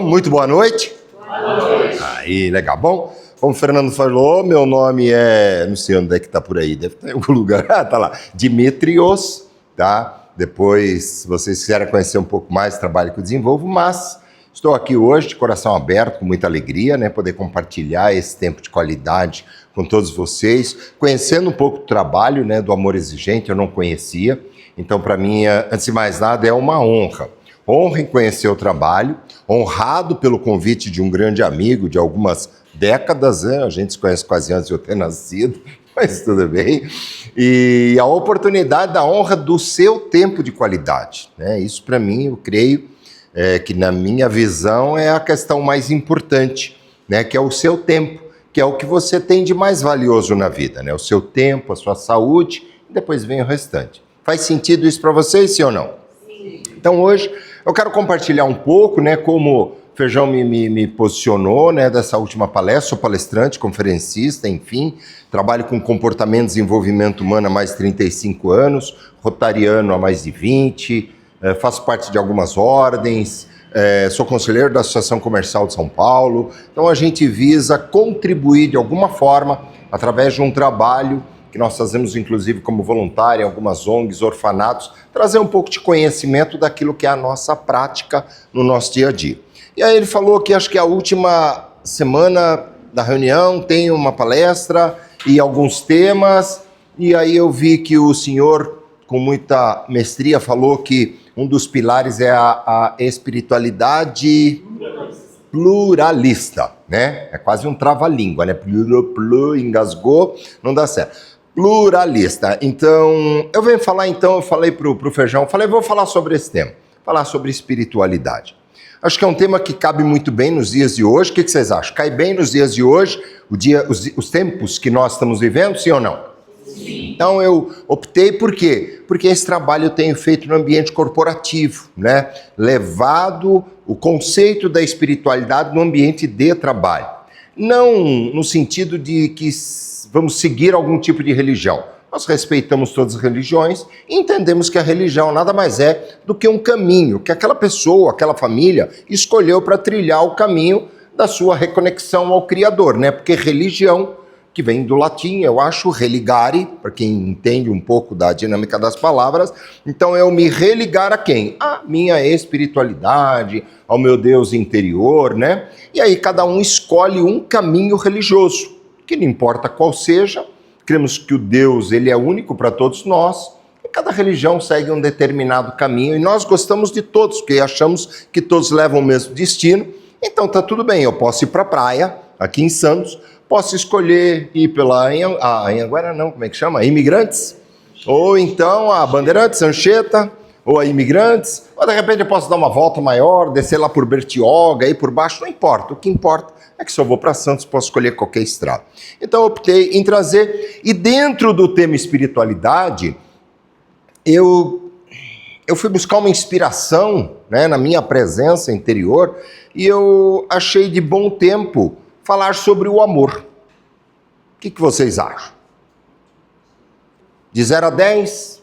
Muito boa noite. Boa noite. Aí, legal. Bom, como o Fernando falou, meu nome é, não sei onde é que tá por aí, deve estar em algum lugar. Ah, tá lá, Dimitrios, tá? Depois, se vocês quiserem conhecer um pouco mais do trabalho que eu desenvolvo, mas estou aqui hoje de coração aberto, com muita alegria, né? Poder compartilhar esse tempo de qualidade com todos vocês, conhecendo um pouco do trabalho, né? Do Amor Exigente, eu não conhecia. Então, para mim, antes de mais nada, é uma honra. Honra em conhecer o trabalho, honrado pelo convite de um grande amigo de algumas décadas, né? A gente se conhece quase antes de eu ter nascido, mas tudo bem. E a oportunidade da honra do seu tempo de qualidade, né? Isso para mim, eu creio, que na minha visão é a questão mais importante, né? Que é o seu tempo, que é o que você tem de mais valioso na vida, né? O seu tempo, a sua saúde, e depois vem o restante. Faz sentido isso para vocês, sim ou não? Sim. Então hoje eu quero compartilhar um pouco, né, como o Feijão me posicionou, né, dessa última palestra. Sou palestrante, conferencista, enfim, trabalho com comportamento e desenvolvimento humano há mais de 35 anos, rotariano há mais de 20, faço parte de algumas ordens, sou conselheiro da Associação Comercial de São Paulo. Então a gente visa contribuir de alguma forma através de um trabalho que nós fazemos, inclusive, como voluntário em algumas ONGs, orfanatos, trazer um pouco de conhecimento daquilo que é a nossa prática no nosso dia a dia. E aí ele falou que acho que a última semana da reunião tem uma palestra e alguns temas, e aí eu vi que o senhor, com muita mestria, falou que um dos pilares é a espiritualidade pluralista, né? É quase um trava-língua, né? Engasgou, não dá certo. Pluralista. Então, eu venho falar, eu falei pro Feijão, vou falar sobre esse tema, falar sobre espiritualidade. Acho que é um tema que cabe muito bem nos dias de hoje. O que vocês acham? Cai bem nos dias de hoje, os tempos que nós estamos vivendo, sim ou não? Sim. Então eu optei por quê? Porque esse trabalho eu tenho feito no ambiente corporativo, né? Levado o conceito da espiritualidade no ambiente de trabalho. Não no sentido de que vamos seguir algum tipo de religião. Nós respeitamos todas as religiões e entendemos que a religião nada mais é do que um caminho que aquela pessoa, aquela família escolheu para trilhar o caminho da sua reconexão ao Criador, né? Porque religião, que vem do latim, eu acho, religare, para quem entende um pouco da dinâmica das palavras. Então, eu me religar a quem? A minha espiritualidade, ao meu Deus interior, né? E aí cada um escolhe um caminho religioso, que não importa qual seja, cremos que o Deus, ele é único para todos nós, e cada religião segue um determinado caminho, e nós gostamos de todos, porque achamos que todos levam o mesmo destino. Então tá tudo bem, eu posso ir para a praia, aqui em Santos, posso escolher ir pela Anhanguera, não, como é que chama? Imigrantes? Ou então a Bandeirantes, Anchieta, ou a Imigrantes, ou de repente eu posso dar uma volta maior, descer lá por Bertioga, ir por baixo, não importa. O que importa é que se eu vou para Santos, posso escolher qualquer estrada. Então eu optei em trazer, e dentro do tema espiritualidade, eu fui buscar uma inspiração, né, na minha presença interior, e eu achei de bom tempo falar sobre o amor. O que vocês acham? De 0 a 10?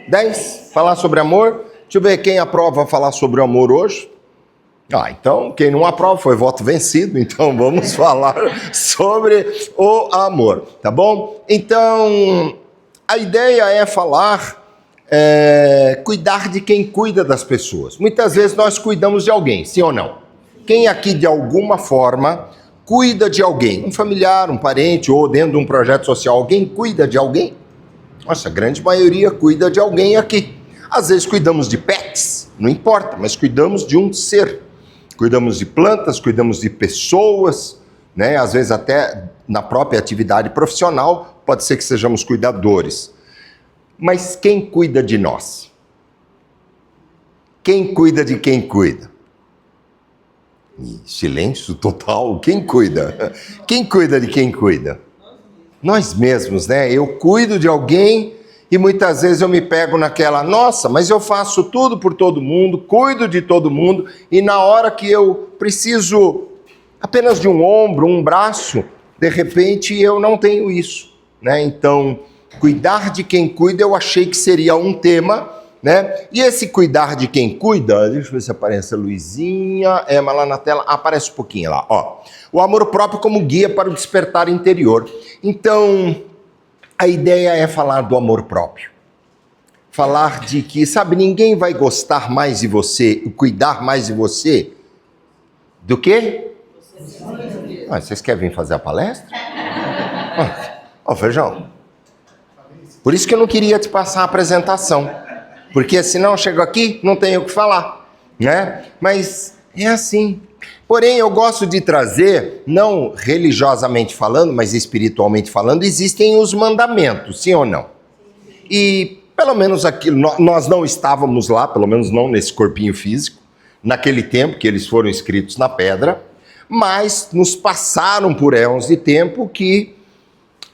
10? Falar sobre amor? Deixa eu ver quem aprova falar sobre o amor hoje. Então, quem não aprova foi voto vencido, então vamos falar sobre o amor, tá bom? Então, a ideia é falar, cuidar de quem cuida das pessoas. Muitas vezes nós cuidamos de alguém, sim ou não? Quem aqui, de alguma forma, cuida de alguém? Um familiar, um parente, ou dentro de um projeto social, alguém cuida de alguém? Nossa, a grande maioria cuida de alguém aqui. Às vezes cuidamos de pets, não importa, mas cuidamos de um ser. Cuidamos de plantas, cuidamos de pessoas, né? Às vezes até na própria atividade profissional, pode ser que sejamos cuidadores. Mas quem cuida de nós? Quem cuida de quem cuida? Silêncio total. Quem cuida? Quem cuida de quem cuida? Nós mesmos, né? Eu cuido de alguém e muitas vezes eu me pego naquela, nossa, mas eu faço tudo por todo mundo, cuido de todo mundo, e na hora que eu preciso apenas de um ombro, um braço, de repente eu não tenho isso, né? Então, cuidar de quem cuida eu achei que seria um tema né? E esse cuidar de quem cuida, deixa eu ver se aparece a luzinha, mas lá na tela aparece um pouquinho lá, ó. O amor próprio como guia para o despertar interior. Então, a ideia é falar do amor próprio. Falar de que, sabe, ninguém vai gostar mais de você, cuidar mais de você, do que? Vocês querem vir fazer a palestra? Ó, Feijão. Por isso que eu não queria te passar a apresentação. Porque senão eu chego aqui, não tenho o que falar, né? Mas é assim. Porém, eu gosto de trazer, não religiosamente falando, mas espiritualmente falando, existem os mandamentos, sim ou não? E pelo menos aqui, nós não estávamos lá, pelo menos não nesse corpinho físico, naquele tempo que eles foram escritos na pedra, mas nos passaram por éons de tempo que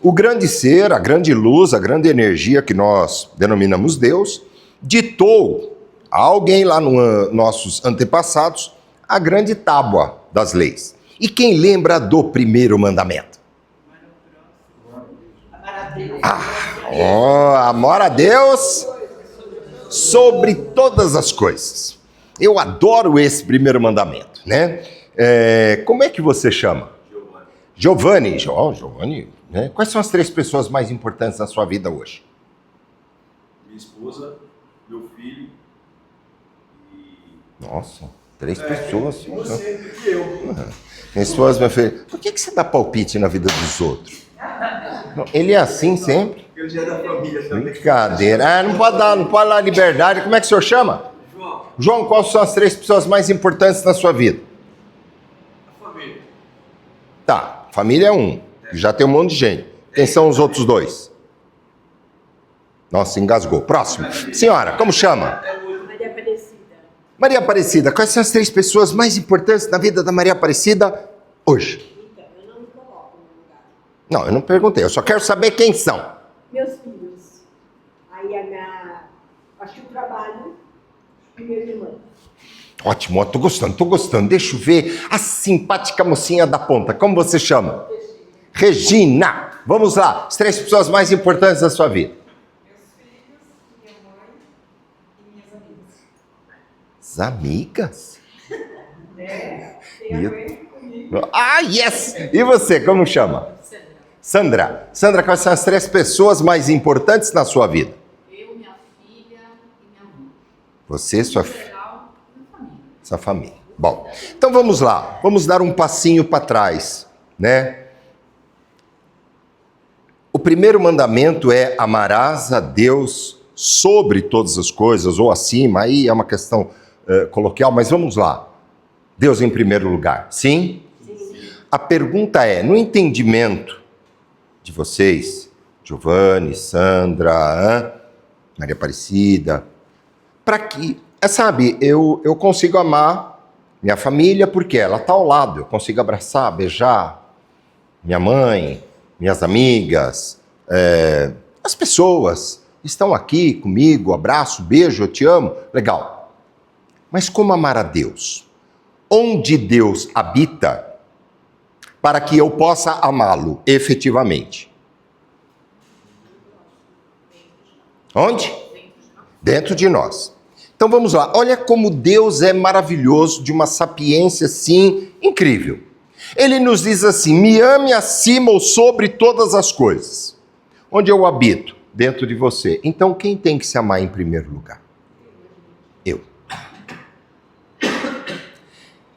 o grande ser, a grande luz, a grande energia que nós denominamos Deus, ditou a alguém lá nos nossos antepassados a grande tábua das leis. E quem lembra do primeiro mandamento? Amor a Deus sobre todas as coisas. Eu adoro esse primeiro mandamento, né? Como é que você chama? Giovanni. Giovanni, né? Quais são as 3 pessoas mais importantes na sua vida hoje? Minha esposa, meu filho e... Nossa, 3 pessoas. E você, e eu. Minha esposa, meu filho. Por que você dá palpite na vida dos outros? Não, ele é assim sempre? Eu já é da família também. Brincadeira. Não pode dar liberdade. Como é que o senhor chama? João. João, quais são as 3 pessoas mais importantes na sua vida? A família. Tá, família é um. Já tem um monte de gente. Quem são os outros 2? Nossa, engasgou. Próximo. Senhora, como chama? Maria Aparecida. Maria Aparecida. Quais são as 3 pessoas mais importantes na vida da Maria Aparecida hoje? Então, eu não me coloco no lugar. Não, eu não perguntei. Eu só quero saber quem são. Meus filhos. Aí a minha... Acho que o trabalho e meu irmão. Ótimo, ó, tô gostando. Deixa eu ver a simpática mocinha da ponta. Como você chama? Regina. Vamos lá. As 3 pessoas mais importantes da sua vida. Meus filhos, minha mãe e minhas amigas. As amigas? Tem a ver comigo. Ah, yes! E você, como chama? Sandra. Sandra, quais são as 3 pessoas mais importantes na sua vida? Eu, minha filha e minha mãe. Você, sua Em geral, minha família. sua família. Bom, então vamos lá. Vamos dar um passinho para trás, né? O primeiro mandamento é amarás a Deus sobre todas as coisas, ou acima, aí é uma questão coloquial, mas vamos lá. Deus em primeiro lugar, sim? Sim. A pergunta é, no entendimento de vocês, Giovanni, Sandra, Maria Aparecida, para que, sabe, eu consigo amar minha família porque ela está ao lado, eu consigo abraçar, beijar minha mãe, minhas amigas, as pessoas estão aqui comigo, abraço, beijo, eu te amo, legal. Mas como amar a Deus? Onde Deus habita para que eu possa amá-lo efetivamente? Onde? Dentro de nós. Então vamos lá, olha como Deus é maravilhoso, de uma sapiência assim incrível. Ele nos diz assim, me ame acima ou sobre todas as coisas. Onde eu habito? Dentro de você. Então quem tem que se amar em primeiro lugar? Eu.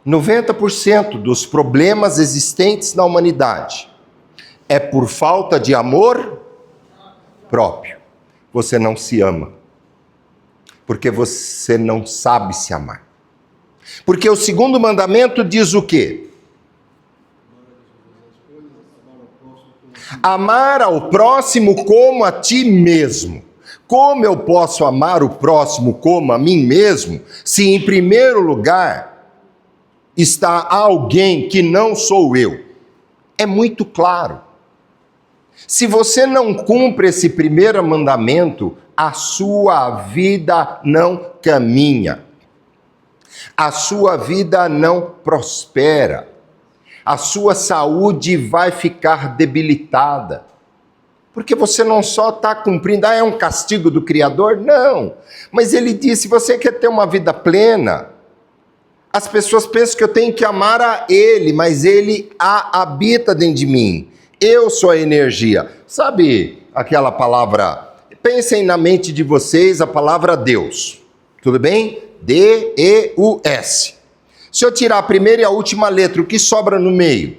90% dos problemas existentes na humanidade é por falta de amor próprio. Você não se ama. Porque você não sabe se amar. Porque o segundo mandamento diz o quê? Amar ao próximo como a ti mesmo. Como eu posso amar o próximo como a mim mesmo, se em primeiro lugar está alguém que não sou eu? É muito claro. Se você não cumpre esse primeiro mandamento, a sua vida não caminha. A sua vida não prospera. A sua saúde vai ficar debilitada. Porque você não só está cumprindo, é um castigo do Criador? Não. Mas ele disse, se você quer ter uma vida plena, as pessoas pensam que eu tenho que amar a ele, mas ele habita dentro de mim. Eu sou a energia. Sabe aquela palavra, pensem na mente de vocês a palavra Deus. Tudo bem? D-E-U-S. Se eu tirar a primeira e a última letra, o que sobra no meio?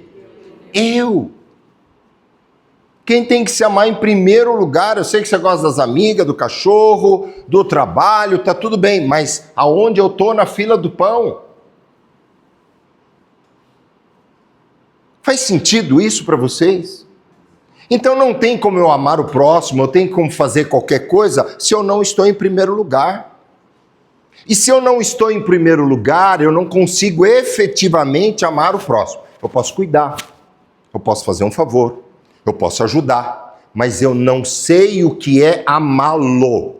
Eu. Quem tem que se amar em primeiro lugar? Eu sei que você gosta das amigas, do cachorro, do trabalho, tá tudo bem, mas aonde eu tô na fila do pão? Faz sentido isso para vocês? Então não tem como eu amar o próximo, eu tenho como fazer qualquer coisa se eu não estou em primeiro lugar. E se eu não estou em primeiro lugar, eu não consigo efetivamente amar o próximo. Eu posso cuidar, eu posso fazer um favor, eu posso ajudar, mas eu não sei o que é amá-lo.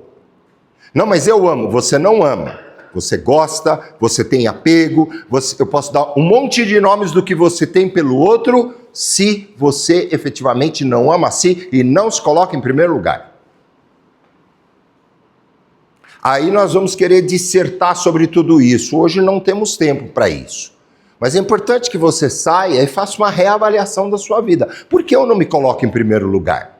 Não, mas eu amo. Você não ama. Você gosta, você tem apego, eu posso dar um monte de nomes do que você tem pelo outro, se você efetivamente não ama a si e não se coloca em primeiro lugar. Aí nós vamos querer dissertar sobre tudo isso. Hoje não temos tempo para isso. Mas é importante que você saia e faça uma reavaliação da sua vida. Por que eu não me coloco em primeiro lugar?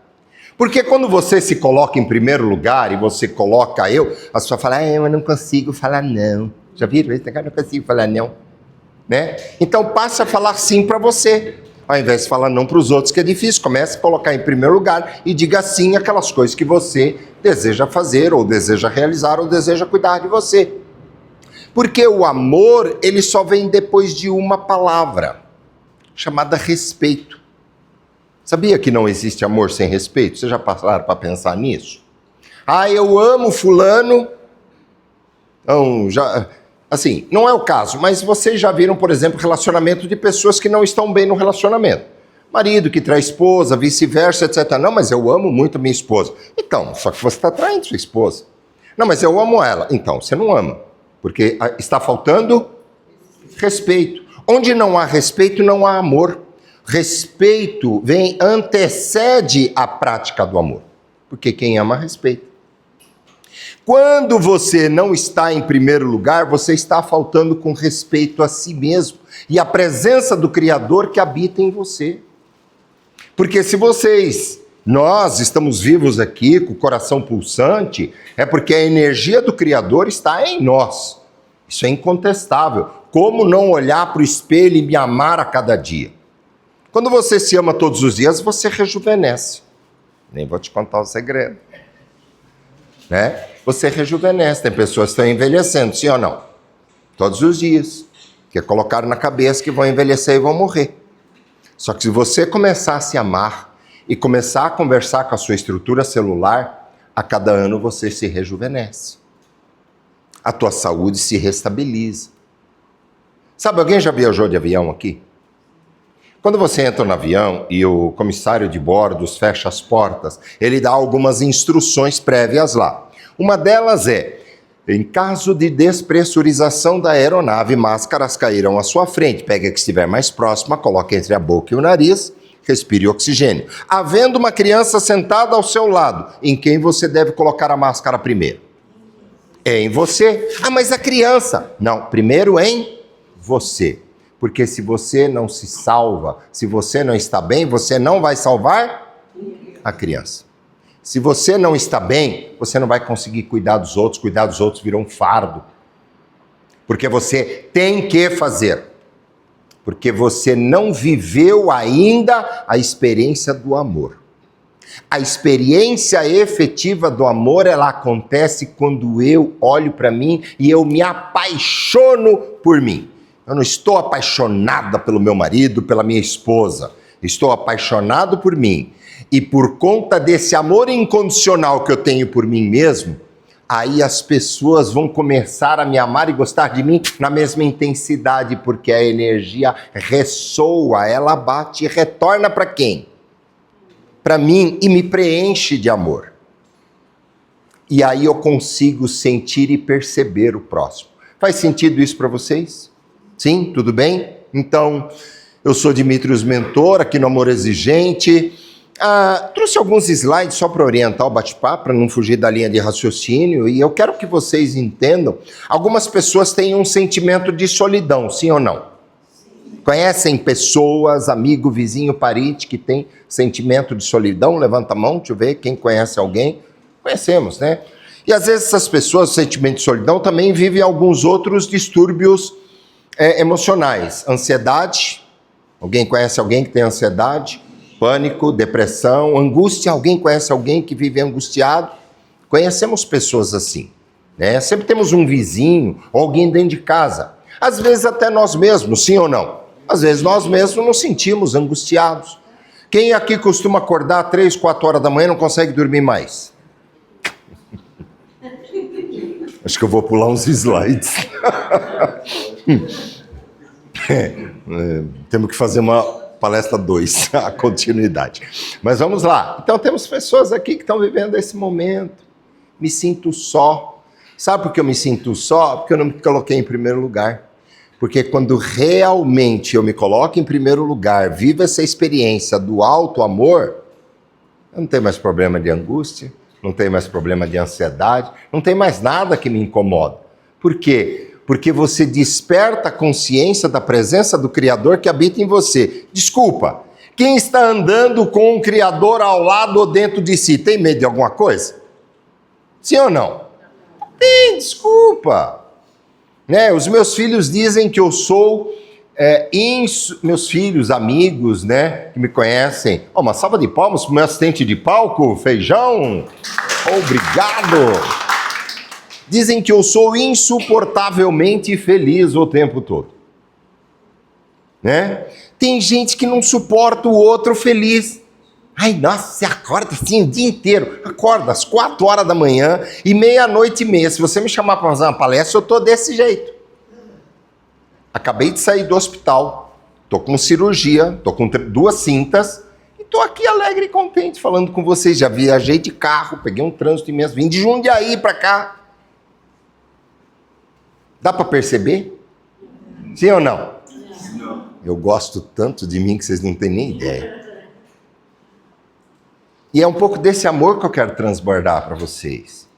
Porque quando você se coloca em primeiro lugar e você coloca eu, a pessoa fala, eu não consigo falar não. Já viram? Eu não consigo falar não. Né? Então passa a falar sim para você. Ao invés de falar não para os outros, que é difícil, comece a colocar em primeiro lugar e diga sim aquelas coisas que você deseja fazer, ou deseja realizar, ou deseja cuidar de você. Porque o amor, ele só vem depois de uma palavra, chamada respeito. Sabia que não existe amor sem respeito? Vocês já passaram para pensar nisso? Eu amo fulano. Então, assim, não é o caso, mas vocês já viram, por exemplo, relacionamento de pessoas que não estão bem no relacionamento. Marido que trai esposa, vice-versa, etc. Não, mas eu amo muito a minha esposa. Então, só que você está traindo sua esposa. Não, mas eu amo ela. Então, você não ama, porque está faltando respeito. Onde não há respeito, não há amor. Respeito antecede a prática do amor, porque quem ama respeita. Quando você não está em primeiro lugar, você está faltando com respeito a si mesmo e a presença do Criador que habita em você. Porque se nós estamos vivos aqui com o coração pulsante, é porque a energia do Criador está em nós. Isso é incontestável. Como não olhar para o espelho e me amar a cada dia? Quando você se ama todos os dias, você rejuvenesce. Nem vou te contar o segredo. Né? Você rejuvenesce. Tem pessoas que estão envelhecendo, sim ou não? Todos os dias. Que colocaram na cabeça que vão envelhecer e vão morrer. Só que se você começar a se amar e começar a conversar com a sua estrutura celular, a cada ano você se rejuvenesce. A tua saúde se restabiliza. Sabe, alguém já viajou de avião aqui? Quando você entra no avião e o comissário de bordo fecha as portas, ele dá algumas instruções prévias lá. Uma delas é, em caso de despressurização da aeronave, máscaras cairão à sua frente. Pegue a que estiver mais próxima, coloque entre a boca e o nariz, respire oxigênio. Havendo uma criança sentada ao seu lado, em quem você deve colocar a máscara primeiro? É em você. Mas a criança? Não, primeiro em você. Porque se você não se salva, se você não está bem, você não vai salvar a criança. Se você não está bem, você não vai conseguir cuidar dos outros virou um fardo. Porque você tem que fazer. Porque você não viveu ainda a experiência do amor. A experiência efetiva do amor, ela acontece quando eu olho para mim e eu me apaixono por mim. Eu não estou apaixonada pelo meu marido, pela minha esposa. Estou apaixonado por mim. E por conta desse amor incondicional que eu tenho por mim mesmo, aí as pessoas vão começar a me amar e gostar de mim na mesma intensidade, porque a energia ressoa, ela bate e retorna para quem? Para mim, e me preenche de amor. E aí eu consigo sentir e perceber o próximo. Faz sentido isso para vocês? Sim? Tudo bem? Então, eu sou Dimitrios Mentor, aqui no Amor Exigente. Trouxe alguns slides só para orientar o bate-papo, para não fugir da linha de raciocínio, e eu quero que vocês entendam. Algumas pessoas têm um sentimento de solidão, sim ou não? Sim. Conhecem pessoas, amigo, vizinho, parente, que tem sentimento de solidão? Levanta a mão, deixa eu ver quem conhece alguém. Conhecemos, né? E às vezes essas pessoas, sentimento de solidão, também vivem alguns outros distúrbios emocionais. Ansiedade, alguém conhece alguém que tem ansiedade? Pânico, depressão, angústia. Alguém conhece alguém que vive angustiado? Conhecemos pessoas assim, né? Sempre temos um vizinho ou alguém dentro de casa. Às vezes até nós mesmos, sim ou não? Às vezes nós mesmos nos sentimos angustiados. Quem aqui costuma acordar 3, 4 horas da manhã e não consegue dormir mais? Acho que eu vou pular uns slides. Temos que fazer uma palestra 2, a continuidade. Mas vamos lá. Então temos pessoas aqui que estão vivendo esse momento. Me sinto só. Sabe por que eu me sinto só? Porque eu não me coloquei em primeiro lugar. Porque quando realmente eu me coloco em primeiro lugar, vivo essa experiência do alto amor, eu não tenho mais problema de angústia, não tenho mais problema de ansiedade, não tem mais nada que me incomoda. Por quê? Porque você desperta a consciência da presença do Criador que habita em você. Desculpa, quem está andando com um Criador ao lado ou dentro de si, tem medo de alguma coisa? Sim ou não? Tem, desculpa. Né? Os meus filhos dizem que eu sou meus filhos, amigos, né, que me conhecem. Uma salva de palmas para o meu assistente de palco, Feijão. Obrigado. Dizem que eu sou insuportavelmente feliz o tempo todo. Né? Tem gente que não suporta o outro feliz. Ai, nossa, você acorda assim o dia inteiro. Acorda às 4 horas da manhã e 00:30. Se você me chamar para fazer uma palestra, eu estou desse jeito. Acabei de sair do hospital. Estou com cirurgia, estou com 2 cintas. E estou aqui alegre e contente falando com vocês. Já viajei de carro, peguei um trânsito imenso. Vim de Jundiaí para cá. Dá para perceber? Sim ou não? Não. Eu gosto tanto de mim que vocês não têm nem ideia. E é um pouco desse amor que eu quero transbordar para vocês.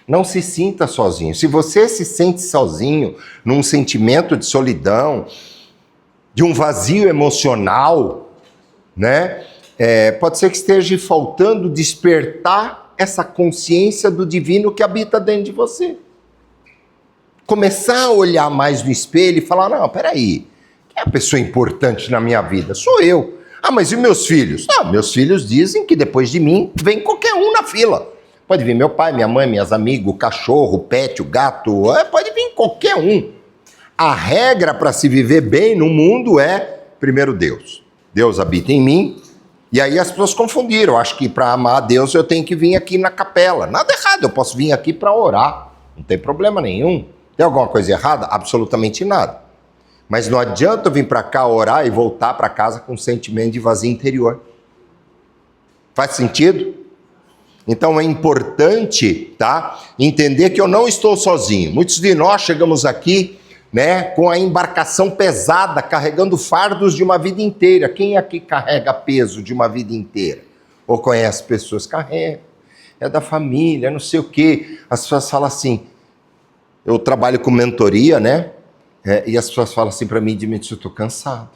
Não se sinta sozinho. Se você se sente sozinho, num sentimento de solidão, de um vazio emocional, né? Pode ser que esteja faltando despertar essa consciência do divino que habita dentro de você. Começar a olhar mais no espelho e falar, não, peraí, quem é a pessoa importante na minha vida? Sou eu. Ah, mas e meus filhos? Ah, meus filhos dizem que depois de mim vem qualquer um na fila. Pode vir meu pai, minha mãe, meus amigos, o cachorro, o pet, o gato, pode vir qualquer um. A regra para se viver bem no mundo é, primeiro, Deus. Deus habita em mim. E aí as pessoas confundiram. Acho que para amar a Deus eu tenho que vir aqui na capela. Nada errado, eu posso vir aqui para orar. Não tem problema nenhum. Tem alguma coisa errada? Absolutamente nada. Mas não adianta eu vir para cá orar e voltar para casa com um sentimento de vazio interior. Faz sentido? Então é importante, tá, entender que eu não estou sozinho. Muitos de nós chegamos aqui, né, com a embarcação pesada, carregando fardos de uma vida inteira. Quem aqui carrega peso de uma vida inteira? Ou conhece pessoas que carregam? É da família, não sei o quê. As pessoas falam assim, eu trabalho com mentoria, né? E as pessoas falam assim para mim, Dimitri, eu estou cansado.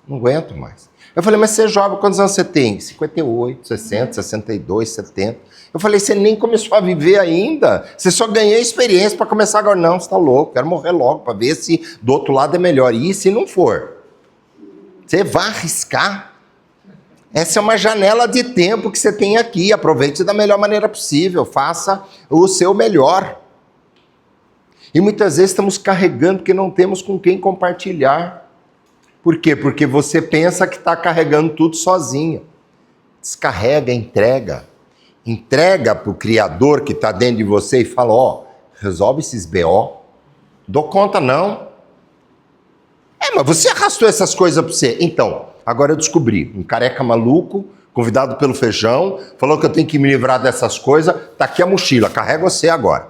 Não aguento mais. Eu falei, mas você é jovem, quantos anos você tem? 58, 60, 62, 70. Eu falei, você nem começou a viver ainda. Você só ganhou experiência para começar agora. Não, você está louco, quero morrer logo para ver se do outro lado é melhor. E se não for? Você vai arriscar? Essa é uma janela de tempo que você tem aqui. Aproveite da melhor maneira possível. Faça o seu melhor. E muitas vezes estamos carregando porque não temos com quem compartilhar. Por quê? Porque você pensa que está carregando tudo sozinho. Descarrega, entrega. Entrega para o Criador que está dentro de você e fala, ó, resolve esses BO. Dou conta não. Mas você arrastou essas coisas para você. Então, agora eu descobri. Um careca maluco, convidado pelo Feijão, falou que eu tenho que me livrar dessas coisas. Tá aqui a mochila, carrega você agora.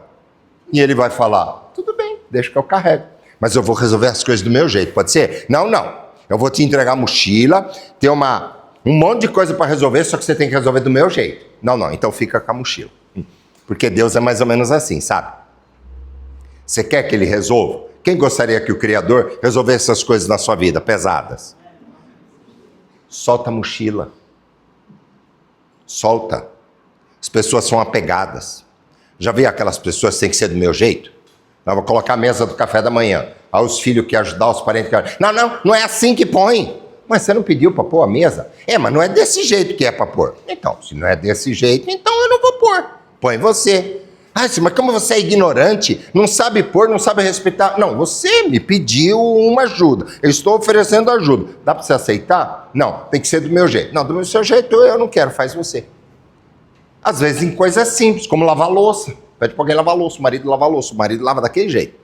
E ele vai falar, tudo bem, deixa que eu carrego. Mas eu vou resolver as coisas do meu jeito, pode ser? Não. Eu vou te entregar a mochila, tem uma Um monte de coisa para resolver, só que você tem que resolver do meu jeito. Não, então fica com a mochila. Porque Deus é mais ou menos assim, sabe? Você quer que ele resolva? Quem gostaria que o Criador resolvesse essas coisas na sua vida, pesadas? Solta a mochila. Solta. As pessoas são apegadas. Já vi aquelas pessoas que têm que ser do meu jeito? Eu vou colocar a mesa do café da manhã. Aí os filhos que ajudar, os parentes que ajudar. Não é assim que põe. Mas você não pediu para pôr a mesa? Mas não é desse jeito que é para pôr. Então, se não é desse jeito, então eu não vou pôr. Põe você. Mas como você é ignorante, não sabe pôr, não sabe respeitar. Não, você me pediu uma ajuda. Eu estou oferecendo ajuda. Dá para você aceitar? Não, tem que ser do meu jeito. Não, do seu jeito eu não quero, faz você. Às vezes em coisas simples, como lavar louça. Pede para alguém lavar louça, o marido lava louça. O marido lava daquele jeito.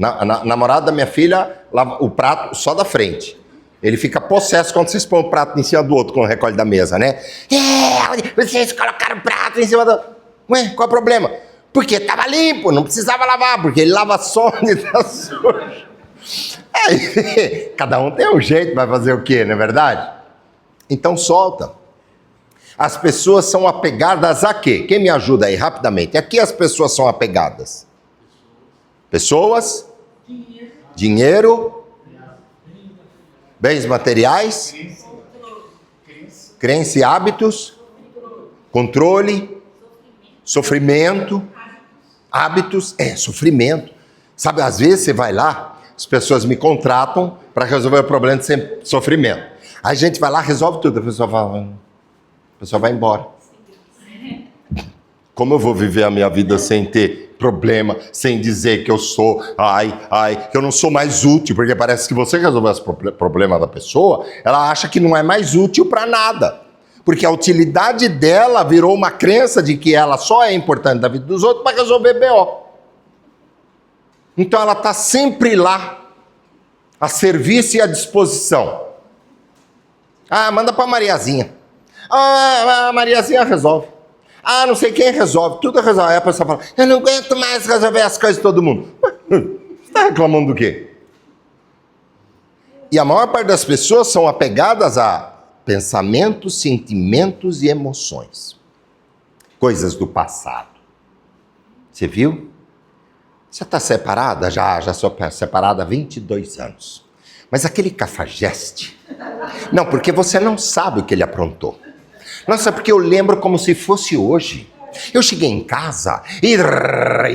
A namorada da minha filha lava o prato só da frente. Ele fica possesso quando vocês põem o prato em cima do outro, quando recolhe da mesa, né? Vocês colocaram o prato em cima do... Ué, qual é o problema? Porque estava limpo, não precisava lavar, porque ele lava só onde está sujo. Cada um tem um jeito, vai fazer o quê, não é verdade? Então solta. As pessoas são apegadas a quê? Quem me ajuda aí rapidamente? A que as pessoas são apegadas? Pessoas? Dinheiro? Bens materiais? Crença e hábitos? Controle? Sofrimento? Hábitos? Sofrimento. Sabe, às vezes você vai lá, as pessoas me contratam para resolver o problema de sofrimento. Aí a gente vai lá, resolve tudo, a pessoa vai embora. Como eu vou viver a minha vida sem ter problema, sem dizer que eu sou, que eu não sou mais útil, porque parece que você resolveu esse problema da pessoa, ela acha que não é mais útil para nada. Porque a utilidade dela virou uma crença de que ela só é importante na vida dos outros para resolver BO. Então ela está sempre lá, a serviço e à disposição. Manda para a Mariazinha. A Mariazinha resolve. Não sei quem resolve, tudo resolve. Aí a pessoa fala, eu não aguento mais resolver as coisas de todo mundo. Você está reclamando do quê? E a maior parte das pessoas são apegadas a pensamentos, sentimentos e emoções. Coisas do passado. Você viu? Você está separada? Já sou separada há 22 anos. Mas aquele cafajeste... Não, porque você não sabe o que ele aprontou. Nossa, porque eu lembro como se fosse hoje. Eu cheguei em casa e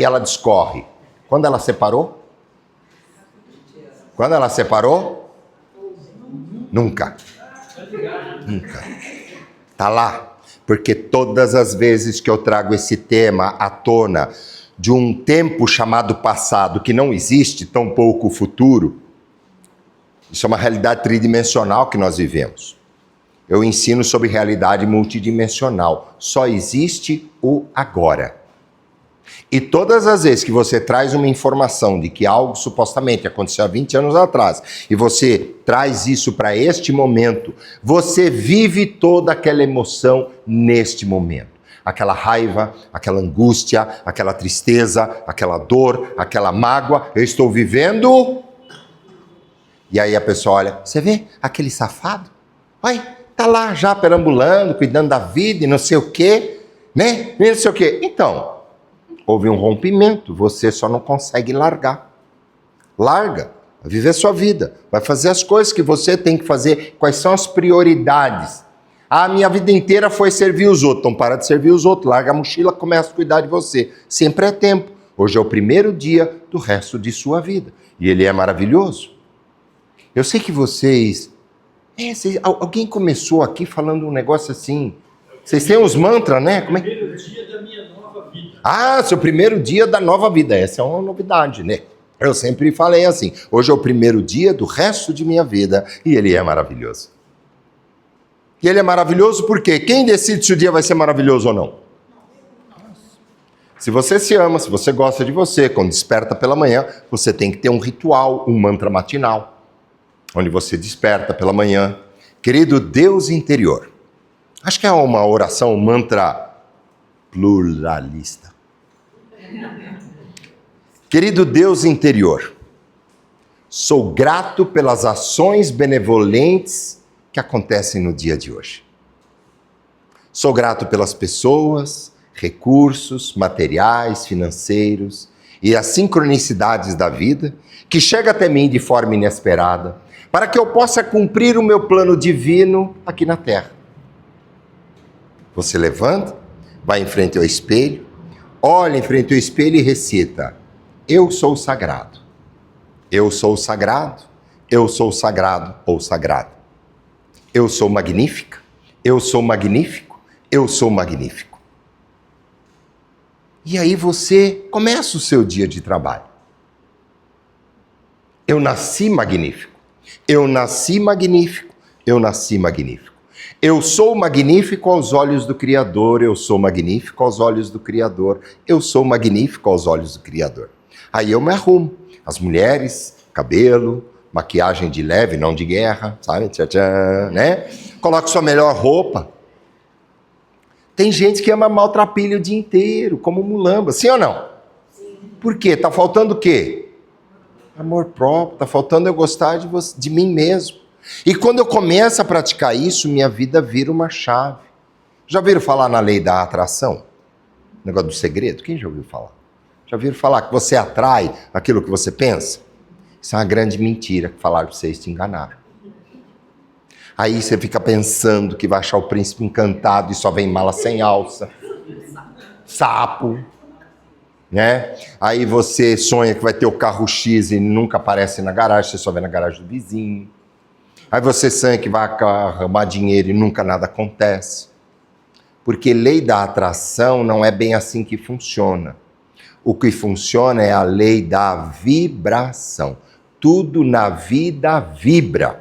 ela discorre. Quando ela separou? Quando ela separou? Nunca. Tá lá. Porque todas as vezes que eu trago esse tema à tona de um tempo chamado passado que não existe, tampouco o futuro, isso é uma realidade tridimensional que nós vivemos. Eu ensino sobre realidade multidimensional. Só existe o agora. E todas as vezes que você traz uma informação de que algo supostamente aconteceu há 20 anos atrás, e você traz isso para este momento, você vive toda aquela emoção neste momento. Aquela raiva, aquela angústia, aquela tristeza, aquela dor, aquela mágoa. Eu estou vivendo... E aí a pessoa olha, você vê aquele safado? Vai, tá lá já perambulando, cuidando da vida e não sei o quê, né? E não sei o quê. Então, houve um rompimento, você só não consegue largar. Larga, vai viver sua vida, vai fazer as coisas que você tem que fazer, quais são as prioridades. A minha vida inteira foi servir os outros, então para de servir os outros, larga a mochila, começa a cuidar de você. Sempre é tempo. Hoje é o primeiro dia do resto de sua vida. E ele é maravilhoso. Eu sei que vocês... alguém começou aqui falando um negócio assim... Vocês têm uns mantras, né? Como é? Primeiro dia da minha nova vida. Seu primeiro dia da nova vida. Essa é uma novidade, né? Eu sempre falei assim, hoje é o primeiro dia do resto de minha vida e ele é maravilhoso. E ele é maravilhoso porque quem decide se o dia vai ser maravilhoso ou não? Se você se ama, se você gosta de você, quando desperta pela manhã, você tem que ter um ritual, um mantra matinal. Onde você desperta pela manhã. Querido Deus interior. Acho que é uma oração, um mantra pluralista. Querido Deus interior. Sou grato pelas ações benevolentes que acontecem no dia de hoje. Sou grato pelas pessoas, recursos, materiais, financeiros e as sincronicidades da vida que chega até mim de forma inesperada, para que eu possa cumprir o meu plano divino aqui na Terra. Você levanta, vai em frente ao espelho, olha em frente ao espelho e recita: eu sou sagrado, eu sou sagrado, eu sou sagrado ou sagrado. Eu sou magnífica, eu sou magnífico, eu sou magnífico. E aí você começa o seu dia de trabalho. Eu nasci magnífico, eu nasci magnífico, eu nasci magnífico. Eu sou magnífico aos olhos do Criador, eu sou magnífico aos olhos do Criador, eu sou magnífico aos olhos do Criador. Aí eu me arrumo, as mulheres, cabelo, maquiagem de leve, não de guerra, sabe? Tchá, tchá, né? Coloque sua melhor roupa. Tem gente que ama maltrapilho o dia inteiro, como mulamba, sim ou não? Sim. Por quê? Tá faltando o quê? Amor próprio, tá faltando eu gostar de mim mesmo. E quando eu começo a praticar isso, minha vida vira uma chave. Já ouviram falar na lei da atração? Negócio do segredo? Quem já ouviu falar? Já ouviram falar que você atrai aquilo que você pensa? Isso é uma grande mentira que falaram para vocês, te enganaram. Aí você fica pensando que vai achar o príncipe encantado e só vem mala sem alça, sapo, né? Aí você sonha que vai ter o carro X e nunca aparece na garagem, você só vê na garagem do vizinho. Aí você sonha que vai arrumar dinheiro e nunca nada acontece. Porque lei da atração não é bem assim que funciona. O que funciona é a lei da vibração. Tudo na vida vibra.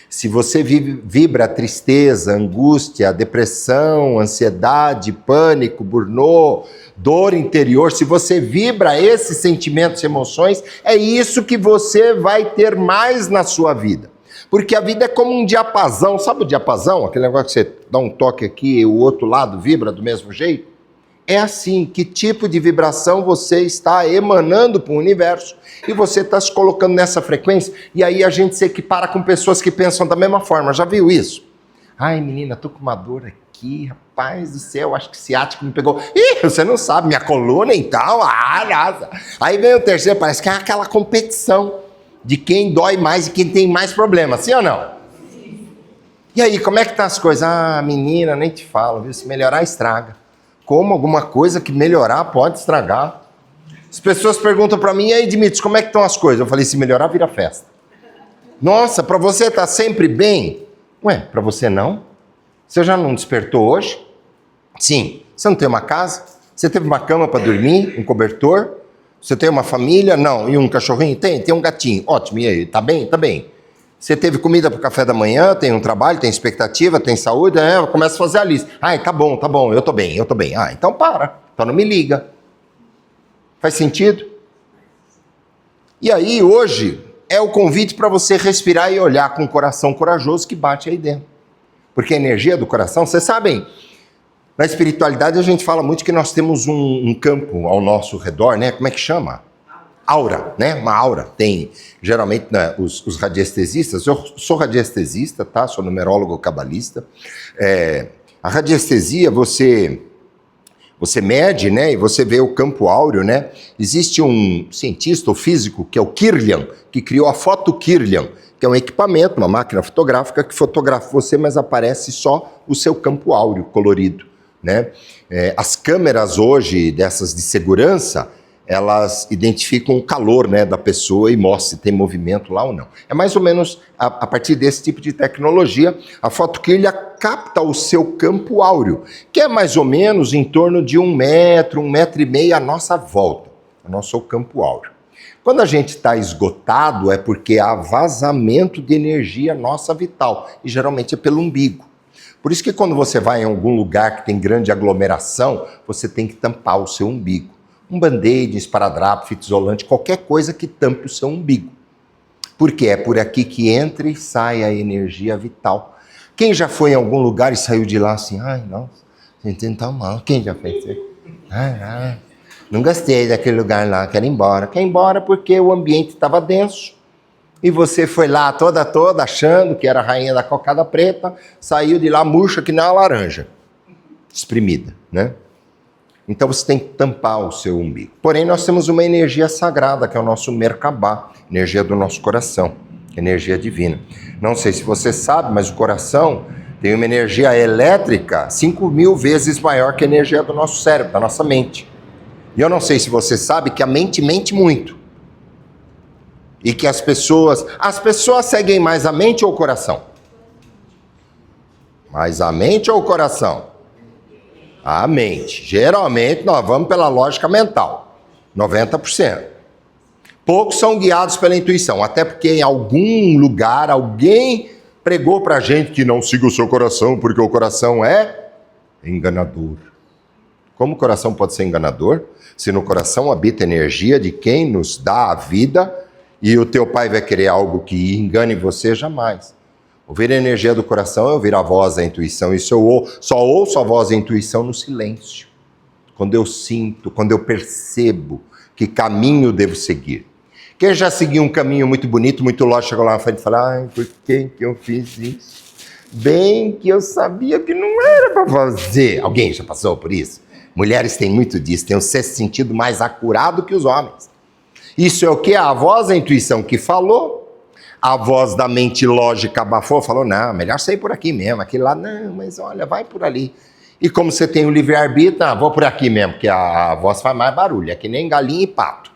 Se você vibra tristeza, angústia, depressão, ansiedade, pânico, burnout, dor interior, se você vibra esses sentimentos e emoções, é isso que você vai ter mais na sua vida. Porque a vida é como um diapasão, sabe o diapasão? Aquele negócio que você dá um toque aqui e o outro lado vibra do mesmo jeito? É assim, que tipo de vibração você está emanando para o universo e você está se colocando nessa frequência, e aí a gente se equipara com pessoas que pensam da mesma forma. Já viu isso? Ai, menina, tô com uma dor aqui, rapaz do céu, acho que ciático me pegou. Ih, você não sabe, minha coluna e tal, nossa. Aí vem o terceiro, parece que é aquela competição de quem dói mais e quem tem mais problema, sim ou não? Sim. E aí, como é que tá as coisas? Ah, menina, nem te falo, viu? Se melhorar, estraga. Como alguma coisa que melhorar pode estragar. As pessoas perguntam para mim: e aí, Dimitri, como é que estão as coisas? Eu falei: se melhorar, vira festa. Nossa, para você tá sempre bem? Ué, para você não? Você já não despertou hoje? Sim. Você não tem uma casa? Você teve uma cama para dormir? Um cobertor? Você tem uma família? Não. E um cachorrinho? Tem um gatinho. Ótimo, e aí? Tá bem? Tá bem. Você teve comida para o café da manhã, tem um trabalho, tem expectativa, tem saúde, começa a fazer a lista. Ai, tá bom, eu tô bem. Ah, então para, então não me liga. Faz sentido? E aí, hoje, é o convite para você respirar e olhar com o coração corajoso que bate aí dentro. Porque a energia do coração, vocês sabem, na espiritualidade a gente fala muito que nós temos um campo ao nosso redor, né? Como é que chama? Aura, né? Uma aura. Tem, geralmente, né, os radiestesistas, eu sou radiestesista, tá? Sou numerólogo cabalista. A radiestesia, você mede, né? E você vê o campo áureo, né? Existe um cientista ou físico, que é o Kirlian, que criou a foto Kirlian, que é um equipamento, uma máquina fotográfica que fotografa você, mas aparece só o seu campo áureo colorido, né? As câmeras hoje, dessas de segurança, elas identificam o calor, né, da pessoa e mostram se tem movimento lá ou não. É mais ou menos a partir desse tipo de tecnologia, a fotoquilha capta o seu campo áureo, que é mais ou menos em torno de 1 metro, 1,5 metros à nossa volta, o nosso campo áureo. Quando a gente está esgotado é porque há vazamento de energia nossa vital, e geralmente é pelo umbigo. Por isso que quando você vai em algum lugar que tem grande aglomeração, você tem que tampar o seu umbigo. Um band-aid, esparadrapo, fita isolante, qualquer coisa que tampe o seu umbigo. Porque é por aqui que entra e sai a energia vital. Quem já foi em algum lugar e saiu de lá assim, ai, nossa, sentindo tão mal. Quem já fez isso? Não gostei daquele lugar lá, quero ir embora. Quer ir embora porque o ambiente estava denso E você foi lá toda achando que era a rainha da cocada preta, saiu de lá murcha que nem uma laranja, espremida, né? Então você tem que tampar o seu umbigo. Porém, nós temos uma energia sagrada, que é o nosso Merkabah, energia do nosso coração, energia divina. Não sei se você sabe, mas o coração tem uma energia elétrica 5.000 vezes maior que a energia do nosso cérebro, da nossa mente. E eu não sei se você sabe que a mente mente muito. E que as pessoas seguem mais a mente ou o coração? Mais a mente ou o coração? A mente. Geralmente nós vamos pela lógica mental. 90%. Poucos são guiados pela intuição. Até porque em algum lugar alguém pregou pra gente que não siga o seu coração, porque o coração é enganador. Como o coração pode ser enganador? Se no coração habita a energia de quem nos dá a vida, e o teu pai vai querer algo que engane você, jamais. Ouvir a energia do coração é ouvir a voz da intuição. Isso eu só ouço a voz da intuição no silêncio. Quando eu sinto, quando eu percebo que caminho devo seguir. Quem já seguiu um caminho muito bonito, muito lógico, chegou lá na frente e fala, ai, por que eu fiz isso? Bem que eu sabia que não era para fazer. Alguém já passou por isso? Mulheres têm muito disso, têm um sexto sentido mais acurado que os homens. Isso é o que? A voz da intuição que falou, a voz da mente lógica abafou, falou, não, melhor sair por aqui mesmo, aquele lá, não, mas olha, vai por ali. E como você tem o livre-arbítrio, vou por aqui mesmo, porque a voz faz mais barulho, é que nem galinha e pato.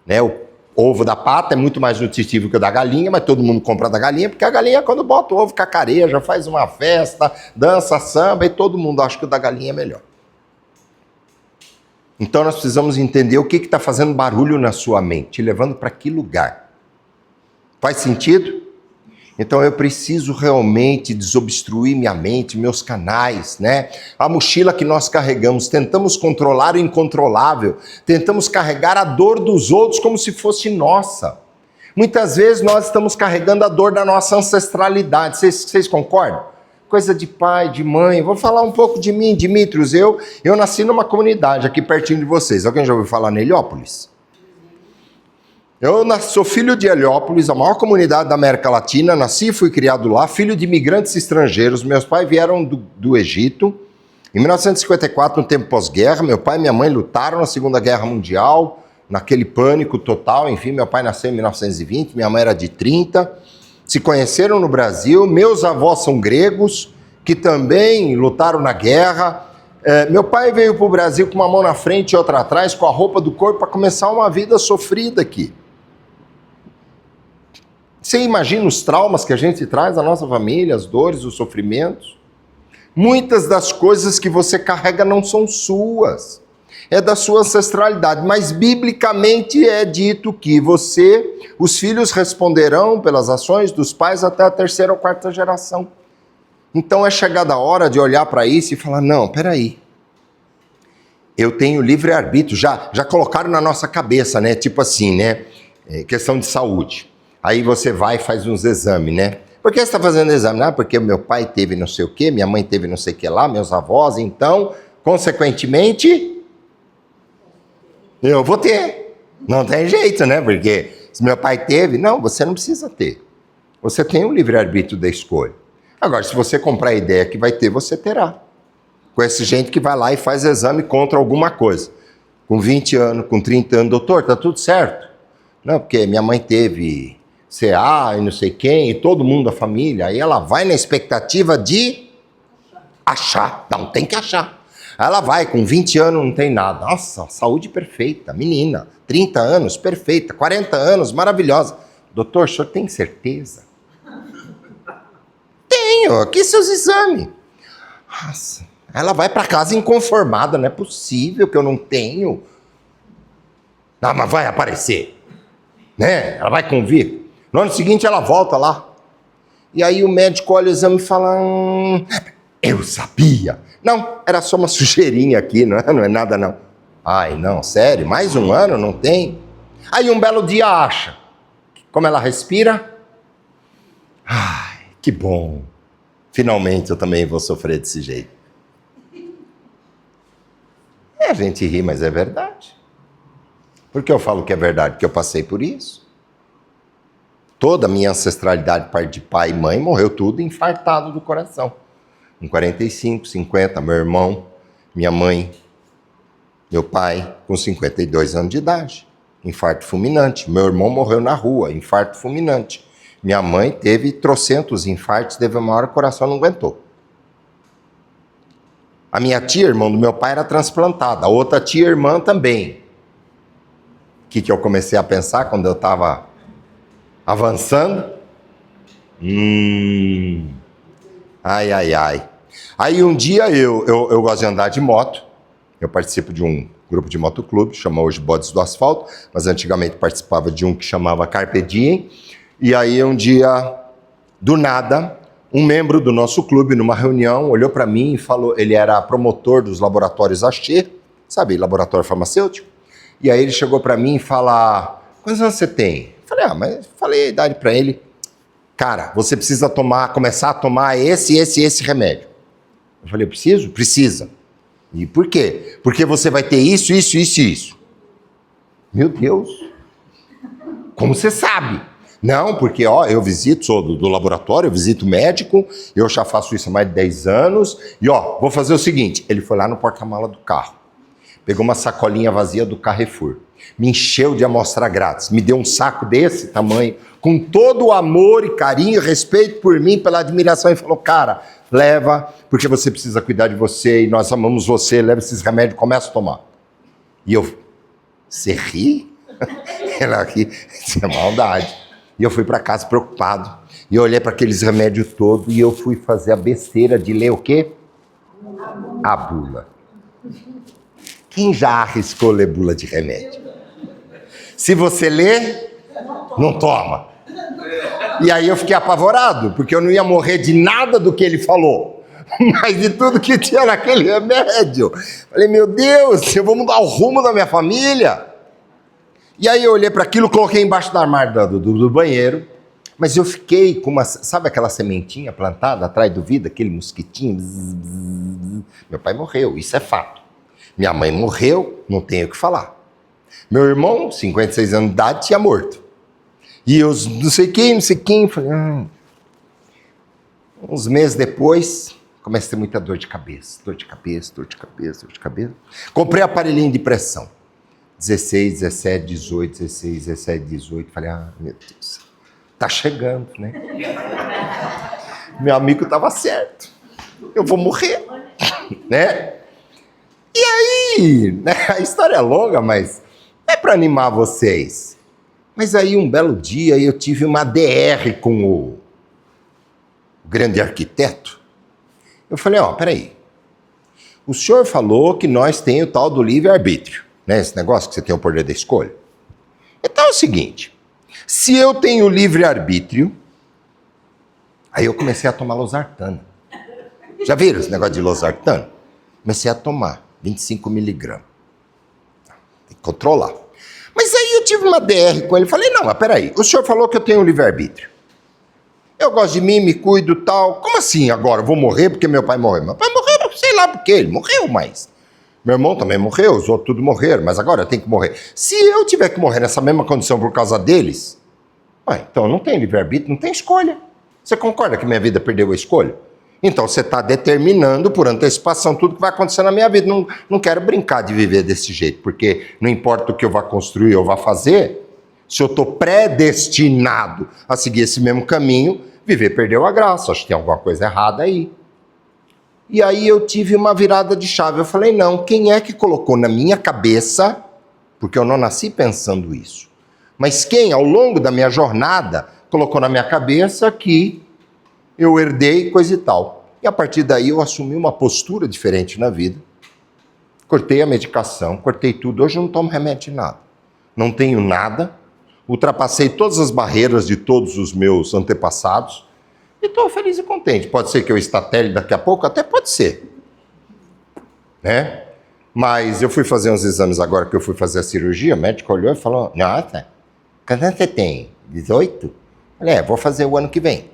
Né? O ovo da pata é muito mais nutritivo que o da galinha, mas todo mundo compra da galinha, porque a galinha, quando bota o ovo, cacareja, faz uma festa, dança, samba, e todo mundo acha que o da galinha é melhor. Então nós precisamos entender o que está fazendo barulho na sua mente, levando para que lugar. Faz sentido? Então eu preciso realmente desobstruir minha mente, meus canais, né? A mochila que nós carregamos, tentamos controlar o incontrolável, tentamos carregar a dor dos outros como se fosse nossa. Muitas vezes nós estamos carregando a dor da nossa ancestralidade, vocês concordam? Coisa de pai, de mãe. Vou falar um pouco de mim, Dimitrios. Eu nasci numa comunidade aqui pertinho de vocês. Alguém já ouviu falar em Heliópolis? Sou filho de Heliópolis, a maior comunidade da América Latina. Nasci e fui criado lá, filho de imigrantes estrangeiros. Meus pais vieram do Egito. Em 1954, no tempo pós-guerra, meu pai e minha mãe lutaram na Segunda Guerra Mundial, naquele pânico total. Enfim, meu pai nasceu em 1920, minha mãe era de 30. Se conheceram no Brasil, meus avós são gregos, que também lutaram na guerra. Meu pai veio para o Brasil com uma mão na frente e outra atrás, com a roupa do corpo, para começar uma vida sofrida aqui. Você imagina os traumas que a gente traz da nossa família, as dores, os sofrimentos? Muitas das coisas que você carrega não são suas. É da sua ancestralidade, mas biblicamente é dito que os filhos responderão pelas ações dos pais até a 3ª ou 4ª geração. Então é chegada a hora de olhar para isso e falar, não, peraí, eu tenho livre-arbítrio, já colocaram na nossa cabeça, né, tipo assim, né, questão de saúde. Aí você vai e faz uns exames, né, por que você está fazendo exame? Ah, porque meu pai teve não sei o quê, minha mãe teve não sei o que lá, meus avós, então, consequentemente... eu vou ter. Não tem jeito, né? Porque se meu pai teve, não, você não precisa ter. Você tem o livre-arbítrio da escolha. Agora, se você comprar a ideia que vai ter, você terá. Conhece gente que vai lá e faz exame contra alguma coisa. Com 20 anos, com 30 anos, doutor, tá tudo certo? Não, porque minha mãe teve CA e não sei quem, e todo mundo da família. Aí ela vai na expectativa de achar. Não, tem que achar. Ela vai, com 20 anos não tem nada. Nossa, saúde perfeita, menina. 30 anos, perfeita. 40 anos, maravilhosa. Doutor, o senhor tem certeza? Tenho, aqui seus exames. Nossa, ela vai para casa inconformada, não é possível que eu não tenho. Não, mas vai aparecer. Né? Ela vai convir. No ano seguinte ela volta lá. E aí o médico olha o exame e fala... eu sabia. Não, era só uma sujeirinha aqui, não é nada não. Ai, não, sério, mais um ano não tem? Aí um belo dia acha. Como ela respira? Ai, que bom. Finalmente eu também vou sofrer desse jeito. A gente ri, mas é verdade. Por que eu falo que é verdade? Porque eu passei por isso. Toda a minha ancestralidade, parte de pai e mãe, morreu tudo infartado do coração. Com 45, 50, meu irmão, minha mãe, meu pai, com 52 anos de idade. Infarto fulminante. Meu irmão morreu na rua, infarto fulminante. Minha mãe teve trocentos infartos, teve uma hora que o coração não aguentou. A minha tia, irmão do meu pai, era transplantada. A outra tia, irmã, também. O que eu comecei a pensar quando eu estava avançando? Ai, ai, ai. Aí um dia eu gosto de andar de moto. Eu participo de um grupo de motoclube, chama hoje Bodes do Asfalto, mas antigamente participava de um que chamava Carpe Diem. E aí um dia, do nada, um membro do nosso clube, numa reunião, olhou para mim e falou, ele era promotor dos laboratórios Axê, sabe, laboratório farmacêutico. E aí ele chegou para mim e falou, quantos anos você tem? Falei a idade para ele. Cara, você precisa começar a tomar esse remédio. Eu falei, preciso? Precisa. E por quê? Porque você vai ter isso. Meu Deus. Como você sabe? Não, porque eu visito, sou do laboratório, eu visito médico, eu já faço isso há mais de 10 anos, e vou fazer o seguinte, ele foi lá no porta-mala do carro, pegou uma sacolinha vazia do Carrefour, me encheu de amostra grátis, me deu um saco desse tamanho, com todo o amor e carinho, respeito por mim, pela admiração, e falou, cara, leva, porque você precisa cuidar de você, e nós amamos você, leva esses remédios, começa a tomar. E eu, você ri? Ela aqui, isso é maldade. E eu fui para casa preocupado. E eu olhei para aqueles remédios todos e eu fui fazer a besteira de ler o quê? A bula. Quem já arriscou ler bula de remédio? Se você lê, não toma. E aí eu fiquei apavorado, porque eu não ia morrer de nada do que ele falou, mas de tudo que tinha naquele remédio. Falei, meu Deus, eu vou mudar o rumo da minha família. E aí eu olhei para aquilo, coloquei embaixo do armário do banheiro, mas eu fiquei com sabe aquela sementinha plantada atrás do vidro, aquele mosquitinho? Meu pai morreu, isso é fato. Minha mãe morreu, não tenho o que falar. Meu irmão, 56 anos de idade, tinha morto. E eu não sei quem, falei... Uns meses depois, comecei a ter muita dor de cabeça. Comprei aparelhinho de pressão. 16, 17, 18, 16, 17, 18. Falei, meu Deus, tá chegando, né? Meu amigo estava certo. Eu vou morrer, né? E aí, né? A história é longa, mas é para animar vocês. Mas aí, um belo dia, eu tive uma DR com o grande arquiteto. Eu falei, peraí. O senhor falou que nós temos o tal do livre-arbítrio. Né, esse negócio que você tem o poder da escolha. Então é o seguinte, se eu tenho livre-arbítrio, aí eu comecei a tomar losartana. Já viram esse negócio de losartana? Comecei a tomar 25 miligramas. Tem que controlar. Mas aí eu tive uma DR com ele, falei, não, mas peraí, o senhor falou que eu tenho livre-arbítrio. Eu gosto de mim, me cuido e tal. Como assim agora? Eu vou morrer porque meu pai morreu? Meu pai morreu, sei lá por quê, ele morreu, mas... Meu irmão também morreu, os outros tudo morreram, mas agora eu tenho que morrer. Se eu tiver que morrer nessa mesma condição por causa deles, então não tem livre-arbítrio, não tem escolha. Você concorda que minha vida perdeu a escolha? Então você está determinando por antecipação tudo que vai acontecer na minha vida. Não quero brincar de viver desse jeito, porque não importa o que eu vá construir ou vá fazer, se eu estou predestinado a seguir esse mesmo caminho, viver perdeu a graça. Acho que tem alguma coisa errada aí. E aí eu tive uma virada de chave. Eu falei, não, quem é que colocou na minha cabeça, porque eu não nasci pensando isso, mas quem, ao longo da minha jornada, colocou na minha cabeça que eu herdei coisa e tal. E a partir daí eu assumi uma postura diferente na vida. Cortei a medicação, cortei tudo. Hoje eu não tomo remédio de nada. Não tenho nada. Ultrapassei todas as barreiras de todos os meus antepassados. E estou feliz e contente. Pode ser que eu estatele daqui a pouco? Até pode ser. Né? Mas eu fui fazer uns exames agora que eu fui fazer a cirurgia, o médico olhou e falou, nossa, quantos anos você tem? 18? Falei, vou fazer o ano que vem.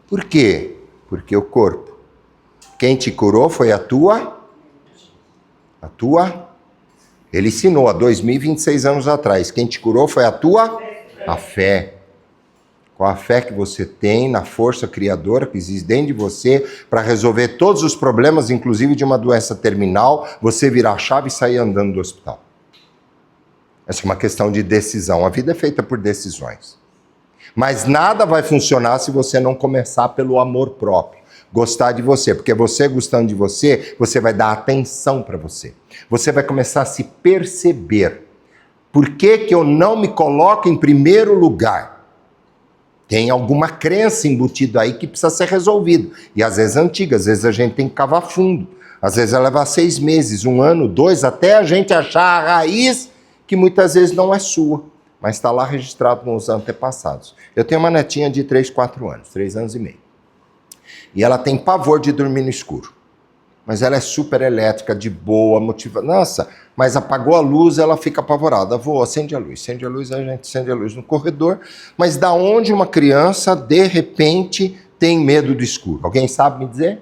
Por quê? Porque o corpo. Quem te curou foi a tua... Ele ensinou há 2026 anos atrás. Quem te curou foi a tua A fé. Com a fé que você tem na força criadora que existe dentro de você para resolver todos os problemas, inclusive de uma doença terminal, você virar a chave e sair andando do hospital. Essa é uma questão de decisão. A vida é feita por decisões. Mas nada vai funcionar se você não começar pelo amor próprio. Gostar de você. Porque você gostando de você, você vai dar atenção para você. Você vai começar a se perceber. Por que eu não me coloco em primeiro lugar? Tem alguma crença embutida aí que precisa ser resolvida. E às vezes é antiga, às vezes a gente tem que cavar fundo. Às vezes vai levar 6 meses, 1 ano, 2, até a gente achar a raiz que muitas vezes não é sua, mas está lá registrado nos antepassados. Eu tenho uma netinha de 3, 4 anos, 3 anos e meio. E ela tem pavor de dormir no escuro. Mas ela é super elétrica, de boa, motivada. Nossa, mas apagou a luz, ela fica apavorada. Vô, acende a luz, a gente acende a luz no corredor. Mas da onde uma criança, de repente, tem medo do escuro? Alguém sabe me dizer?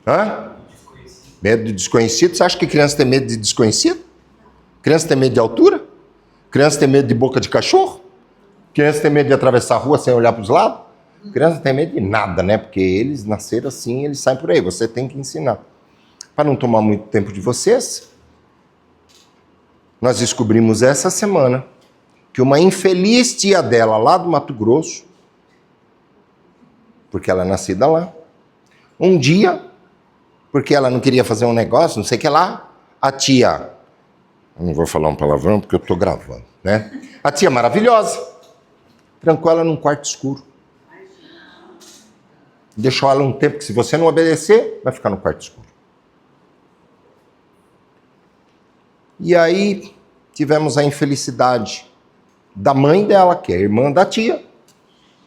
Hã? Medo de desconhecido? Você acha que criança tem medo de desconhecido? Criança tem medo de altura? Criança tem medo de boca de cachorro? Criança tem medo de atravessar a rua sem olhar para os lados? Criança tem medo de nada, né? Porque eles nasceram assim, eles saem por aí. Você tem que ensinar. Para não tomar muito tempo de vocês, nós descobrimos essa semana que uma infeliz tia dela, lá do Mato Grosso, porque ela é nascida lá, um dia, porque ela não queria fazer um negócio, não sei o que lá, a tia, eu não vou falar um palavrão porque eu estou gravando, né? A tia maravilhosa, trancou ela num quarto escuro. Deixou ela um tempo que se você não obedecer, vai ficar no quarto escuro. E aí tivemos a infelicidade da mãe dela, que é a irmã da tia.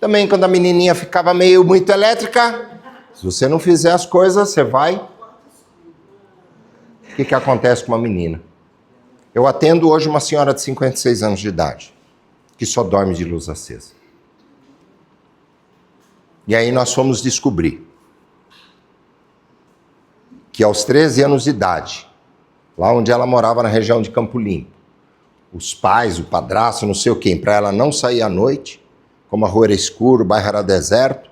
Também quando a menininha ficava muito elétrica, se você não fizer as coisas, você vai... O que acontece com uma menina? Eu atendo hoje uma senhora de 56 anos de idade, que só dorme de luz acesa. E aí nós fomos descobrir que aos 13 anos de idade, lá onde ela morava na região de Campo Limpo, os pais, o padrasto, não sei o quê, para ela não sair à noite, como a rua era escura, o bairro era deserto,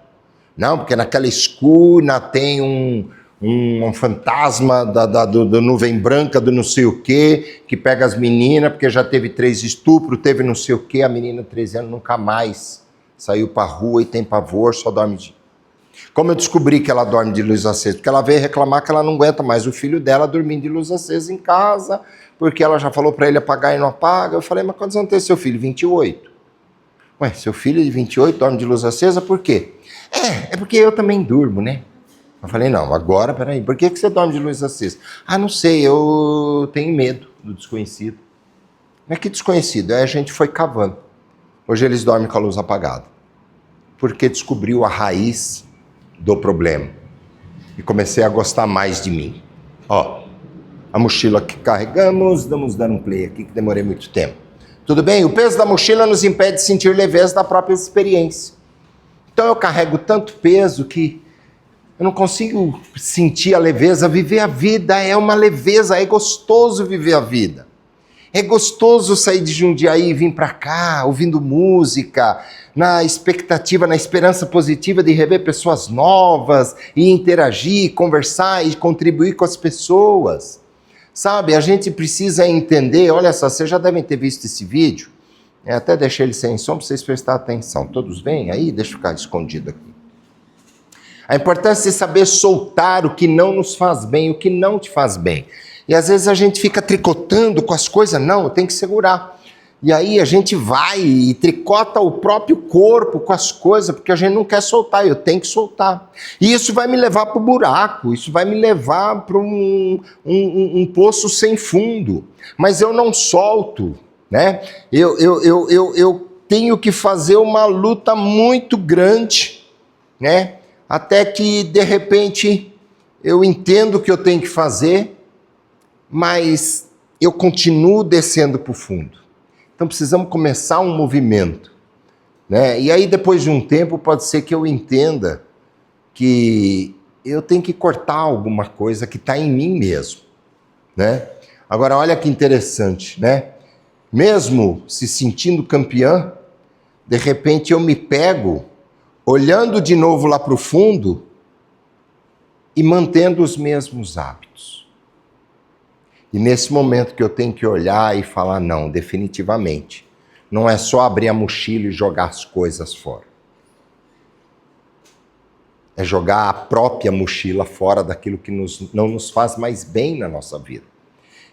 não, porque naquela escura tem um fantasma do nuvem branca, do não sei o quê, que pega as meninas, porque já teve 3 estupros, teve não sei o quê, a menina de 13 anos nunca mais saiu para a rua e tem pavor, só dorme de... Como eu descobri que ela dorme de luz acesa? Porque ela veio reclamar que ela não aguenta mais o filho dela dormindo de luz acesa em casa, porque ela já falou para ele apagar e não apaga. Eu falei, mas quantos anos tem seu filho? 28. Ué, seu filho de 28 dorme de luz acesa por quê? É porque eu também durmo, né? Eu falei, não, agora, peraí, por que você dorme de luz acesa? Ah, não sei, eu tenho medo do desconhecido. Mas que desconhecido? Aí a gente foi cavando. Hoje eles dormem com a luz apagada. Porque descobriu a raiz do problema. E comecei a gostar mais de mim. Ó, a mochila que carregamos, vamos dar um play aqui que demorei muito tempo. Tudo bem? O peso da mochila nos impede de sentir leveza da própria experiência. Então eu carrego tanto peso que eu não consigo sentir a leveza. Viver a vida é uma leveza, é gostoso viver a vida. É gostoso sair de Jundiaí e vir para cá, ouvindo música, na expectativa, na esperança positiva de rever pessoas novas e interagir, conversar e contribuir com as pessoas. Sabe, a gente precisa entender, olha só, vocês já devem ter visto esse vídeo, eu até deixei ele sem som para vocês prestarem atenção. Todos vêm aí? Deixa eu ficar escondido aqui. A importância de saber soltar o que não nos faz bem, o que não te faz bem. E às vezes a gente fica tricotando com as coisas, não, eu tenho que segurar. E aí a gente vai e tricota o próprio corpo com as coisas, porque a gente não quer soltar, eu tenho que soltar. E isso vai me levar para o buraco, isso vai me levar para um poço sem fundo. Mas eu não solto, né? Eu tenho que fazer uma luta muito grande, né? Até que, de repente, eu entendo o que eu tenho que fazer, mas eu continuo descendo para o fundo. Então precisamos começar um movimento, né? E aí depois de um tempo pode ser que eu entenda que eu tenho que cortar alguma coisa que está em mim mesmo, né? Agora olha que interessante, né? mesmo se sentindo campeã, de repente eu me pego olhando de novo lá para o fundo e mantendo os mesmos hábitos. E nesse momento que eu tenho que olhar e falar, não, definitivamente, não é só abrir a mochila e jogar as coisas fora. É jogar a própria mochila fora daquilo que não nos faz mais bem na nossa vida.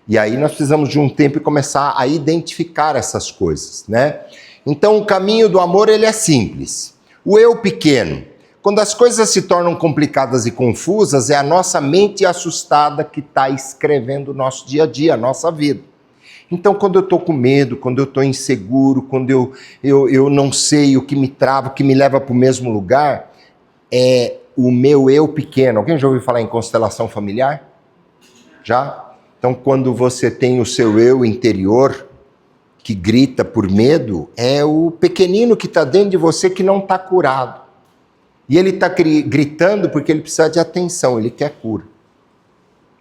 E aí nós precisamos de um tempo e começar a identificar essas coisas, né? Então o caminho do amor, ele é simples. O eu pequeno, quando as coisas se tornam complicadas e confusas, é a nossa mente assustada que está escrevendo o nosso dia a dia, a nossa vida. Então quando eu estou com medo, quando eu estou inseguro, quando eu não sei o que me trava, o que me leva para o mesmo lugar, é o meu eu pequeno. Alguém já ouviu falar em constelação familiar? Já? Então, quando você tem o seu eu interior que grita por medo, é o pequenino que está dentro de você que não está curado. E ele está gritando porque ele precisa de atenção, ele quer cura.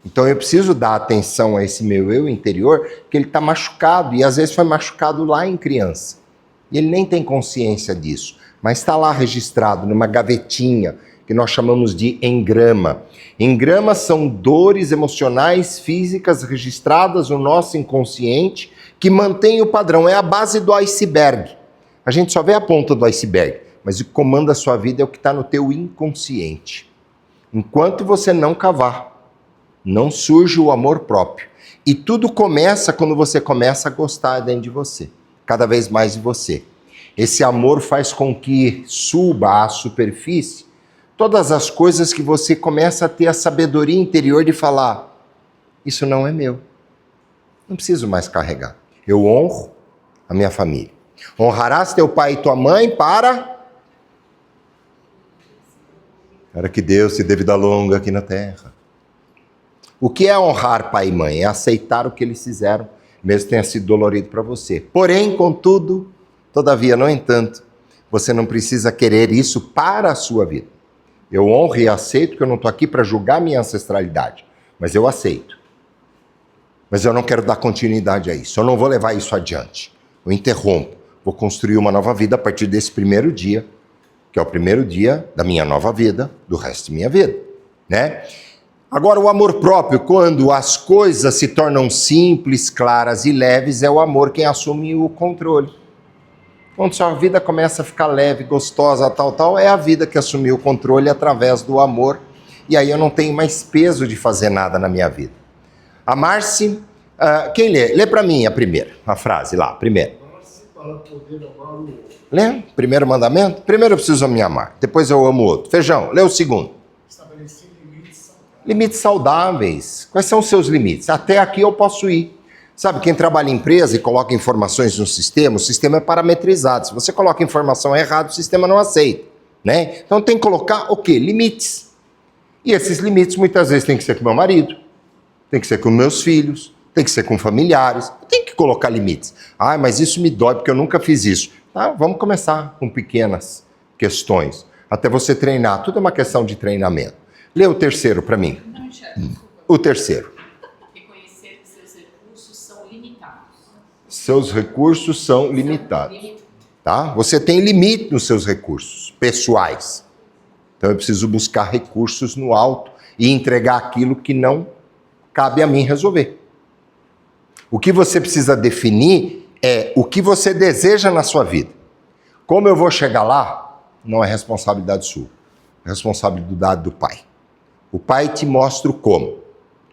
Então, eu preciso dar atenção a esse meu eu interior, porque ele está machucado, e às vezes foi machucado lá em criança. E ele nem tem consciência disso, mas está lá registrado numa gavetinha, que nós chamamos de engrama. Engramas são dores emocionais, físicas registradas no nosso inconsciente que mantém o padrão. É a base do iceberg. A gente só vê a ponta do iceberg, mas o que comanda a sua vida é o que está no teu inconsciente. Enquanto você não cavar, não surge o amor próprio. E tudo começa quando você começa a gostar dentro de você, cada vez mais de você. Esse amor faz com que suba à superfície todas as coisas que você começa a ter a sabedoria interior de falar, isso não é meu. Não preciso mais carregar. Eu honro a minha família. Honrarás teu pai e tua mãe para que Deus te dê vida longa aqui na terra. O que é honrar pai e mãe? É aceitar o que eles fizeram, mesmo que tenha sido dolorido para você. Porém, contudo, todavia, no entanto, você não precisa querer isso para a sua vida. Eu honro e aceito que eu não estou aqui para julgar minha ancestralidade, mas eu aceito. Mas eu não quero dar continuidade a isso, eu não vou levar isso adiante. Eu interrompo, vou construir uma nova vida a partir desse primeiro dia, que é o primeiro dia da minha nova vida, do resto da minha vida, né? Agora, o amor próprio, quando as coisas se tornam simples, claras e leves, é o amor quem assume o controle. Quando sua vida começa a ficar leve, gostosa, tal, é a vida que assumiu o controle através do amor. E aí eu não tenho mais peso de fazer nada na minha vida. Amar-se, quem lê? Lê para mim a primeira, a frase lá, primeiro. Amar-se para poder amar o outro. Lê? Primeiro mandamento? Primeiro eu preciso me amar, depois eu amo o outro. Feijão, lê o segundo. Estabelecer limites saudáveis. Limites saudáveis. Quais são os seus limites? Até aqui eu posso ir. Sabe, quem trabalha em empresa e coloca informações no sistema, o sistema é parametrizado. Se você coloca informação errada, o sistema não aceita, né? Então tem que colocar o quê? Limites. E esses limites muitas vezes tem que ser com meu marido, tem que ser com meus filhos, tem que ser com familiares. Tem que colocar limites. Ah, mas isso me dói porque eu nunca fiz isso. Tá, vamos começar com pequenas questões, até você treinar. Tudo é uma questão de treinamento. Lê o terceiro para mim. Não, chefe, desculpa. O terceiro. Reconhecer que seus recursos são limitados. Seus recursos são limitados, tá? Você tem limite nos seus recursos pessoais. Então eu preciso buscar recursos no alto e entregar aquilo que não cabe a mim resolver. O que você precisa definir é o que você deseja na sua vida. Como eu vou chegar lá, não é responsabilidade sua. É responsabilidade do pai. O pai te mostra o como.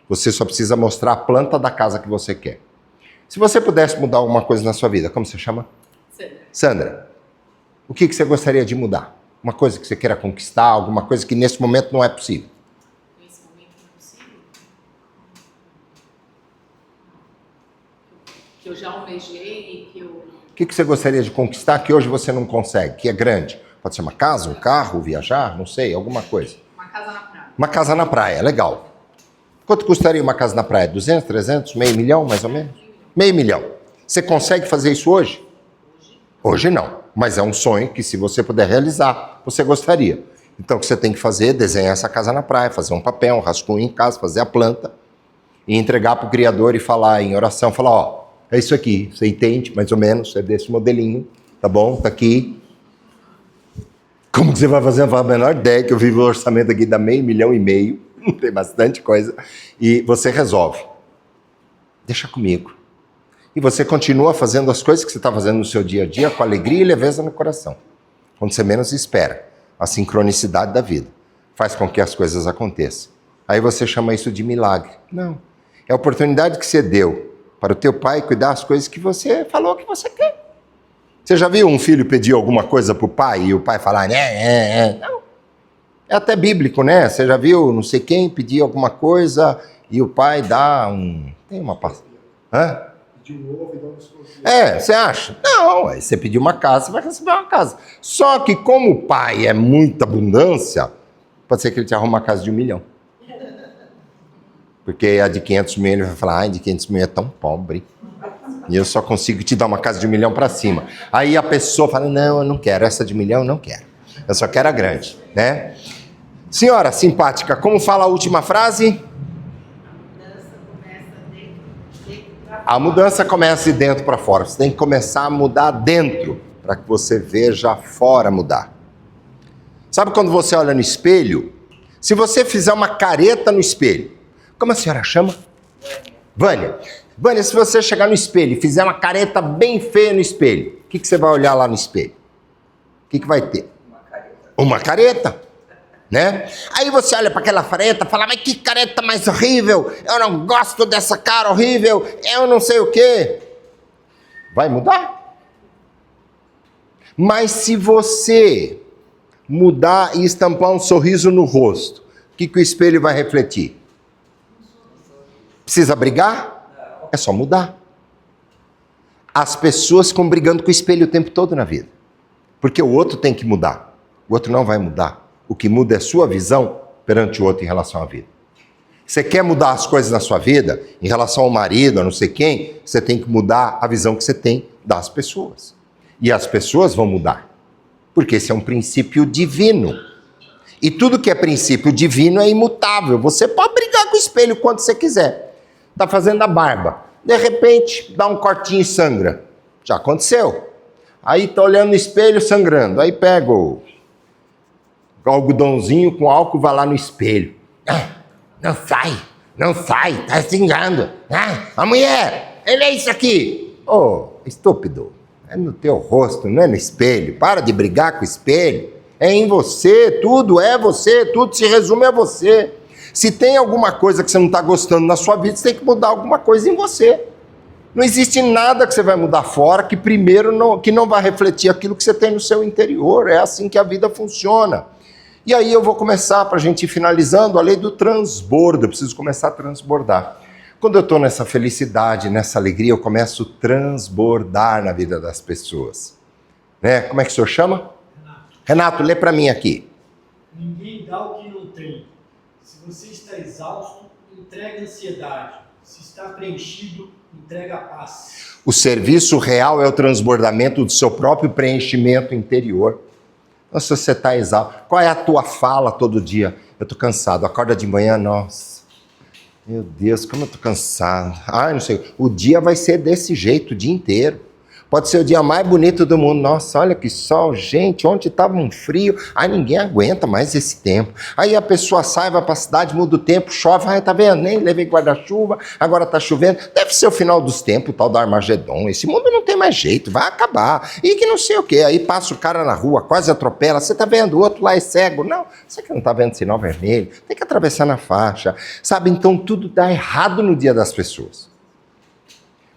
Você só precisa mostrar a planta da casa que você quer. Se você pudesse mudar alguma coisa na sua vida, como você chama? Sandra. Sandra, o que você gostaria de mudar? Uma coisa que você queira conquistar, alguma coisa que nesse momento não é possível. Nesse momento não é possível. Que eu já almejei, que eu... O que você gostaria de conquistar que hoje você não consegue, que é grande? Pode ser uma casa, um carro, viajar, não sei, alguma coisa. Uma casa na praia. Uma casa na praia, legal. Quanto custaria uma casa na praia? 200, 300, meio milhão, mais ou menos? Meio milhão. Você consegue fazer isso hoje? Hoje não, mas é um sonho que se você puder realizar, você gostaria. Então o que você tem que fazer é desenhar essa casa na praia, fazer um papel, um rascunho em casa, fazer a planta e entregar para o Criador e falar em oração, falar, ó, é isso aqui. Você entende, mais ou menos, é desse modelinho, tá bom? Tá aqui. Como que você vai fazer? Não faço a menor ideia, que eu vivo o orçamento aqui dá $500 mil, tem bastante coisa, e você resolve. Deixa comigo. E você continua fazendo as coisas que você está fazendo no seu dia a dia com alegria e leveza no coração. Quando você menos espera. A sincronicidade da vida faz com que as coisas aconteçam. Aí você chama isso de milagre. Não. É a oportunidade que você deu para o teu pai cuidar das coisas que você falou que você quer. Você já viu um filho pedir alguma coisa para o pai e o pai falar, Não. É até bíblico, né? Você já viu não sei quem pedir alguma coisa e o pai dá um... Tem uma passagem. Hã? De um ovo e dá um escorpião. Você acha? Não, aí você pediu uma casa, você vai receber uma casa. Só que como o pai é muita abundância, pode ser que ele te arrume uma casa de $1 milhão. Porque a de 500 mil ele vai falar, de 500 mil é tão pobre. E eu só consigo te dar uma casa de $1 milhão para cima. Aí a pessoa fala, não, eu não quero, essa de $1 milhão eu não quero. Eu só quero a grande, né? Senhora simpática, como fala a última frase? A mudança começa de dentro para fora. Você tem que começar a mudar dentro para que você veja fora mudar. Sabe quando você olha no espelho? Se você fizer uma careta no espelho, como a senhora chama? Vânia. Vânia, se você chegar no espelho e fizer uma careta bem feia no espelho, o que você vai olhar lá no espelho? O que vai ter? Uma careta. Né? Aí você olha para aquela careta e fala, mas que careta mais horrível, eu não gosto dessa cara horrível, eu não sei o quê. Vai mudar? Mas se você mudar e estampar um sorriso no rosto, o que o espelho vai refletir? Precisa brigar? É só mudar. As pessoas ficam brigando com o espelho o tempo todo na vida, porque o outro tem que mudar, o outro não vai mudar. O que muda é a sua visão perante o outro em relação à vida. Você quer mudar as coisas na sua vida, em relação ao marido, a não sei quem, você tem que mudar a visão que você tem das pessoas. E as pessoas vão mudar, porque esse é um princípio divino. E tudo que é princípio divino é imutável. Você pode brigar com o espelho quando você quiser. Está fazendo a barba, de repente dá um cortinho e sangra. Já aconteceu. Aí está olhando no espelho sangrando, aí pega o algodãozinho com álcool, vai lá no espelho. Não sai, tá xingando. A mulher, ele é isso aqui. Estúpido, é no teu rosto, não é no espelho. Para de brigar com o espelho. É em você, tudo é você, tudo se resume a você. Se tem alguma coisa que você não está gostando na sua vida, você tem que mudar alguma coisa em você. Não existe nada que você vai mudar fora que que não vai refletir aquilo que você tem no seu interior. É assim que a vida funciona. E aí eu vou começar, para a gente ir finalizando, a lei do transbordo. Eu preciso começar a transbordar. Quando eu estou nessa felicidade, nessa alegria, eu começo a transbordar na vida das pessoas. Né? Como é que o senhor chama? Renato, lê para mim aqui. Ninguém dá o que não tem. Se você está exausto, entrega a ansiedade. Se está preenchido, entrega a paz. O serviço real é o transbordamento do seu próprio preenchimento interior. Então, se você está exausto, qual é a tua fala todo dia? Eu estou cansado. Acorda de manhã, nossa, meu Deus, como eu estou cansado. Não sei, o dia vai ser desse jeito o dia inteiro. Pode ser o dia mais bonito do mundo. Nossa, olha que sol, gente, ontem estava um frio. Ninguém aguenta mais esse tempo. Aí a pessoa sai, vai para a cidade, muda o tempo, chove. Tá vendo? Nem levei guarda-chuva, agora está chovendo. Deve ser o final dos tempos, o tal do Armagedon. Esse mundo não tem mais jeito, vai acabar. E que não sei o quê. Aí passa o cara na rua, quase atropela. Você tá vendo? O outro lá é cego. Não, você que não tá vendo sinal vermelho. Tem que atravessar na faixa. Sabe, então tudo dá errado no dia das pessoas.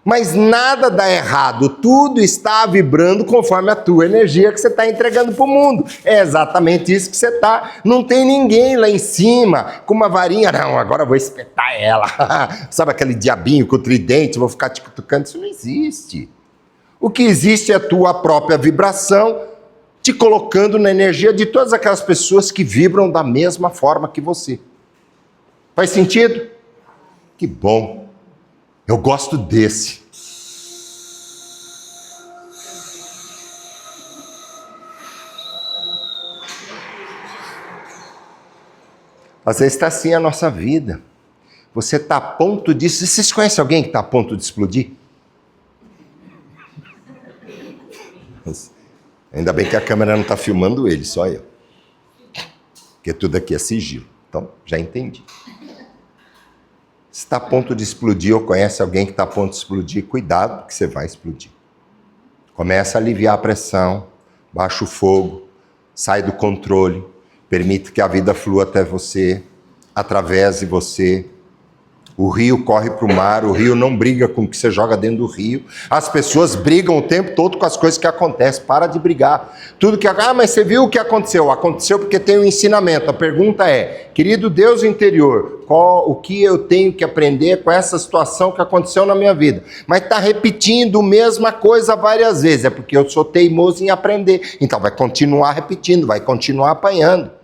Mas nada dá errado, tudo está vibrando conforme a tua energia que você está entregando para o mundo. É exatamente isso que você está. Não tem ninguém lá em cima com uma varinha, não, agora eu vou espetar ela. Sabe aquele diabinho com o tridente, vou ficar te cutucando? Isso não existe. O que existe é a tua própria vibração, te colocando na energia de todas aquelas pessoas que vibram da mesma forma que você. Faz sentido? Que bom. Eu gosto desse. Às vezes está assim a nossa vida. Você está a ponto de... Vocês conhecem alguém que está a ponto de explodir? Ainda bem que a câmera não está filmando ele, só eu. Porque tudo aqui é sigilo. Então, já entendi. Se está a ponto de explodir ou conhece alguém que está a ponto de explodir, cuidado que você vai explodir. Começa a aliviar a pressão, baixa o fogo, sai do controle, permite que a vida flua até você, atravesse você. O rio corre para o mar, o rio não briga com o que você joga dentro do rio. As pessoas brigam o tempo todo com as coisas que acontecem. Para de brigar. Tudo que... mas você viu o que aconteceu? Aconteceu porque tem um ensinamento. A pergunta é, querido Deus interior, o que eu tenho que aprender com essa situação que aconteceu na minha vida? Mas está repetindo a mesma coisa várias vezes. É porque eu sou teimoso em aprender. Então vai continuar repetindo, vai continuar apanhando.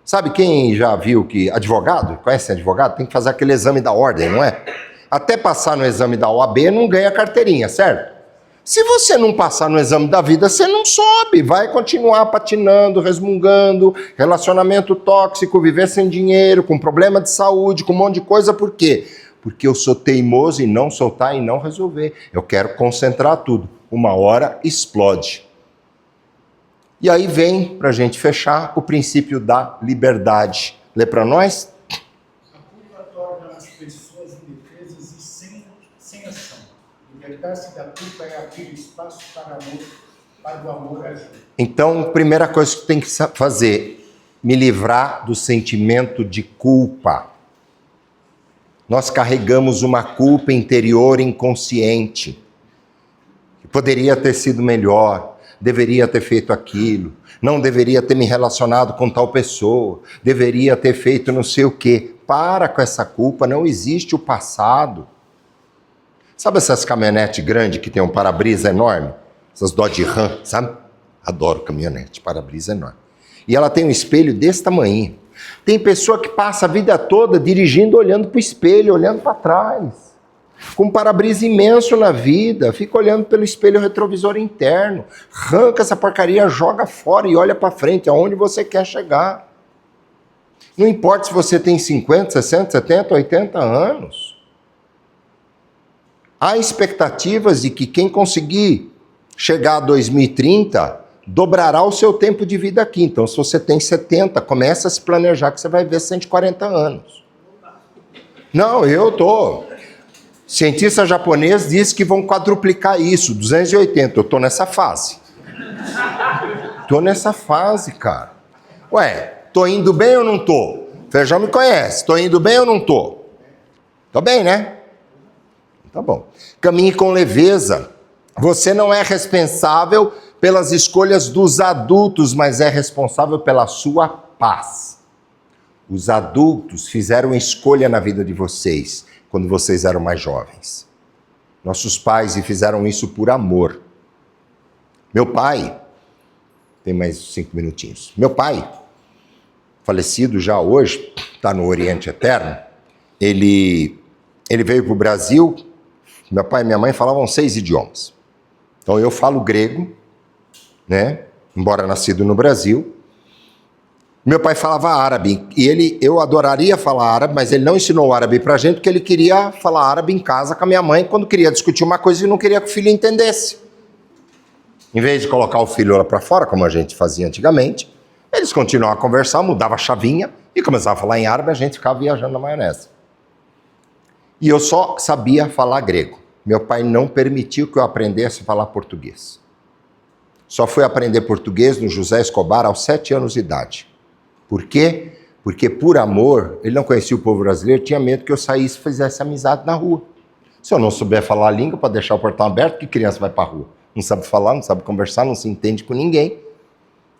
Sabe quem já viu que advogado, conhece advogado? Tem que fazer aquele exame da ordem, não é? Até passar no exame da OAB não ganha carteirinha, certo? Se você não passar no exame da vida, você não sobe, vai continuar patinando, resmungando, relacionamento tóxico, viver sem dinheiro, com problema de saúde, com um monte de coisa, por quê? Porque eu sou teimoso em não soltar e não resolver. Eu quero concentrar tudo. Uma hora explode. E aí vem, para a gente fechar, o princípio da liberdade. Lê para nós? A culpa torna as pessoas indefesas e sem ação. Libertar-se da culpa é abrir espaço para o amor agir. Então, a primeira coisa que tem que fazer, me livrar do sentimento de culpa. Nós carregamos uma culpa interior inconsciente. Que poderia ter sido melhor. Deveria ter feito aquilo, não deveria ter me relacionado com tal pessoa, deveria ter feito não sei o quê. Para com essa culpa, não existe o passado. Sabe essas caminhonetes grandes que tem um para-brisa enorme? Essas Dodge Ram, sabe? Adoro caminhonete, para-brisa enorme. E ela tem um espelho desse tamanho. Tem pessoa que passa a vida toda dirigindo, olhando para o espelho, olhando para trás. Com um para-brisa imenso na vida, fica olhando pelo espelho retrovisor interno, arranca essa porcaria, joga fora e olha para frente, aonde você quer chegar. Não importa se você tem 50, 60, 70, 80 anos. Há expectativas de que quem conseguir chegar a 2030 dobrará o seu tempo de vida aqui. Então, se você tem 70, começa a se planejar que você vai ver 140 anos. Não, eu tô... Cientista japonês diz que vão quadruplicar isso, 280. Eu tô nessa fase. Tô nessa fase, cara. Ué, tô indo bem ou não tô? Feijão me conhece. Tô indo bem ou não tô? Tô bem, né? Tá bom. Caminhe com leveza. Você não é responsável pelas escolhas dos adultos, mas é responsável pela sua paz. Os adultos fizeram escolha na vida de vocês quando vocês eram mais jovens. Nossos pais fizeram isso por amor. Meu pai, tem mais 5 minutinhos. Meu pai, falecido já hoje, está no Oriente Eterno, ele veio para o Brasil, meu pai e minha mãe falavam 6 idiomas. Então eu falo grego, né? Embora nascido no Brasil. Meu pai falava árabe, e eu adoraria falar árabe, mas ele não ensinou árabe pra gente, porque ele queria falar árabe em casa com a minha mãe, quando queria discutir uma coisa e não queria que o filho entendesse. Em vez de colocar o filho lá pra fora, como a gente fazia antigamente, eles continuavam a conversar, mudava a chavinha e começava a falar em árabe, a gente ficava viajando na maionese. E eu só sabia falar grego. Meu pai não permitiu que eu aprendesse a falar português. Só fui aprender português no José Escobar aos 7 anos de idade. Por quê? Porque por amor, ele não conhecia o povo brasileiro, tinha medo que eu saísse e fizesse amizade na rua. Se eu não souber falar a língua para deixar o portão aberto, que criança vai para a rua? Não sabe falar, não sabe conversar, não se entende com ninguém.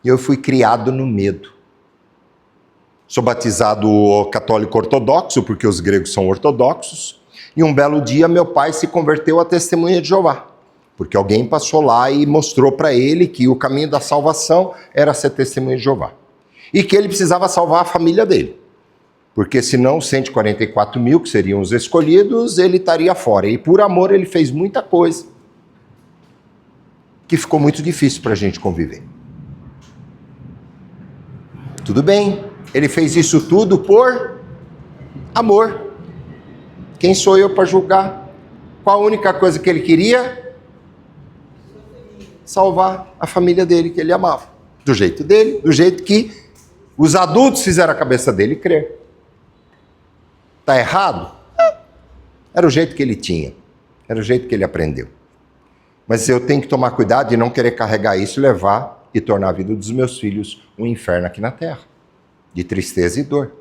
E eu fui criado no medo. Sou batizado católico ortodoxo, porque os gregos são ortodoxos. E um belo dia meu pai se converteu à Testemunha de Jeová. Porque alguém passou lá e mostrou para ele que o caminho da salvação era ser Testemunha de Jeová. E que ele precisava salvar a família dele. Porque senão 144 mil, que seriam os escolhidos, ele estaria fora. E por amor ele fez muita coisa que ficou muito difícil para a gente conviver. Tudo bem, ele fez isso tudo por amor. Quem sou eu para julgar? Qual a única coisa que ele queria? salvar a família dele, que ele amava. Do jeito dele, do jeito que os adultos fizeram a cabeça dele crer. Está errado? Era o jeito que ele tinha. Era o jeito que ele aprendeu. Mas eu tenho que tomar cuidado de não querer carregar isso e levar e tornar a vida dos meus filhos um inferno aqui na terra. De tristeza e dor.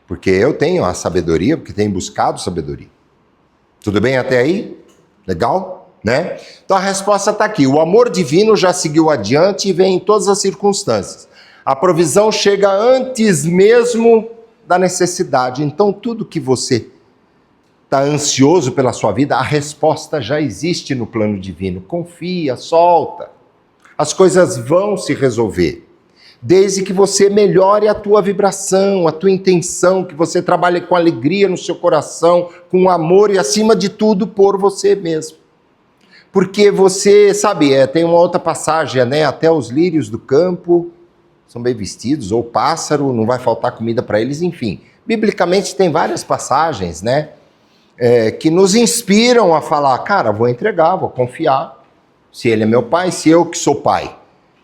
Porque eu tenho a sabedoria, porque tenho buscado sabedoria. Tudo bem até aí? Legal? Né? Então a resposta está aqui. O amor divino já seguiu adiante e vem em todas as circunstâncias. A provisão chega antes mesmo da necessidade. Então tudo que você está ansioso pela sua vida, a resposta já existe no plano divino. Confia, solta. As coisas vão se resolver. Desde que você melhore a tua vibração, a tua intenção, que você trabalhe com alegria no seu coração, com amor e, acima de tudo, por você mesmo. Porque você, sabe, tem uma outra passagem, né? Até os lírios do campo são bem vestidos, ou pássaro, não vai faltar comida para eles, enfim. Biblicamente tem várias passagens, né? Que nos inspiram a falar, cara, vou entregar, vou confiar. Se ele é meu pai, se eu que sou pai.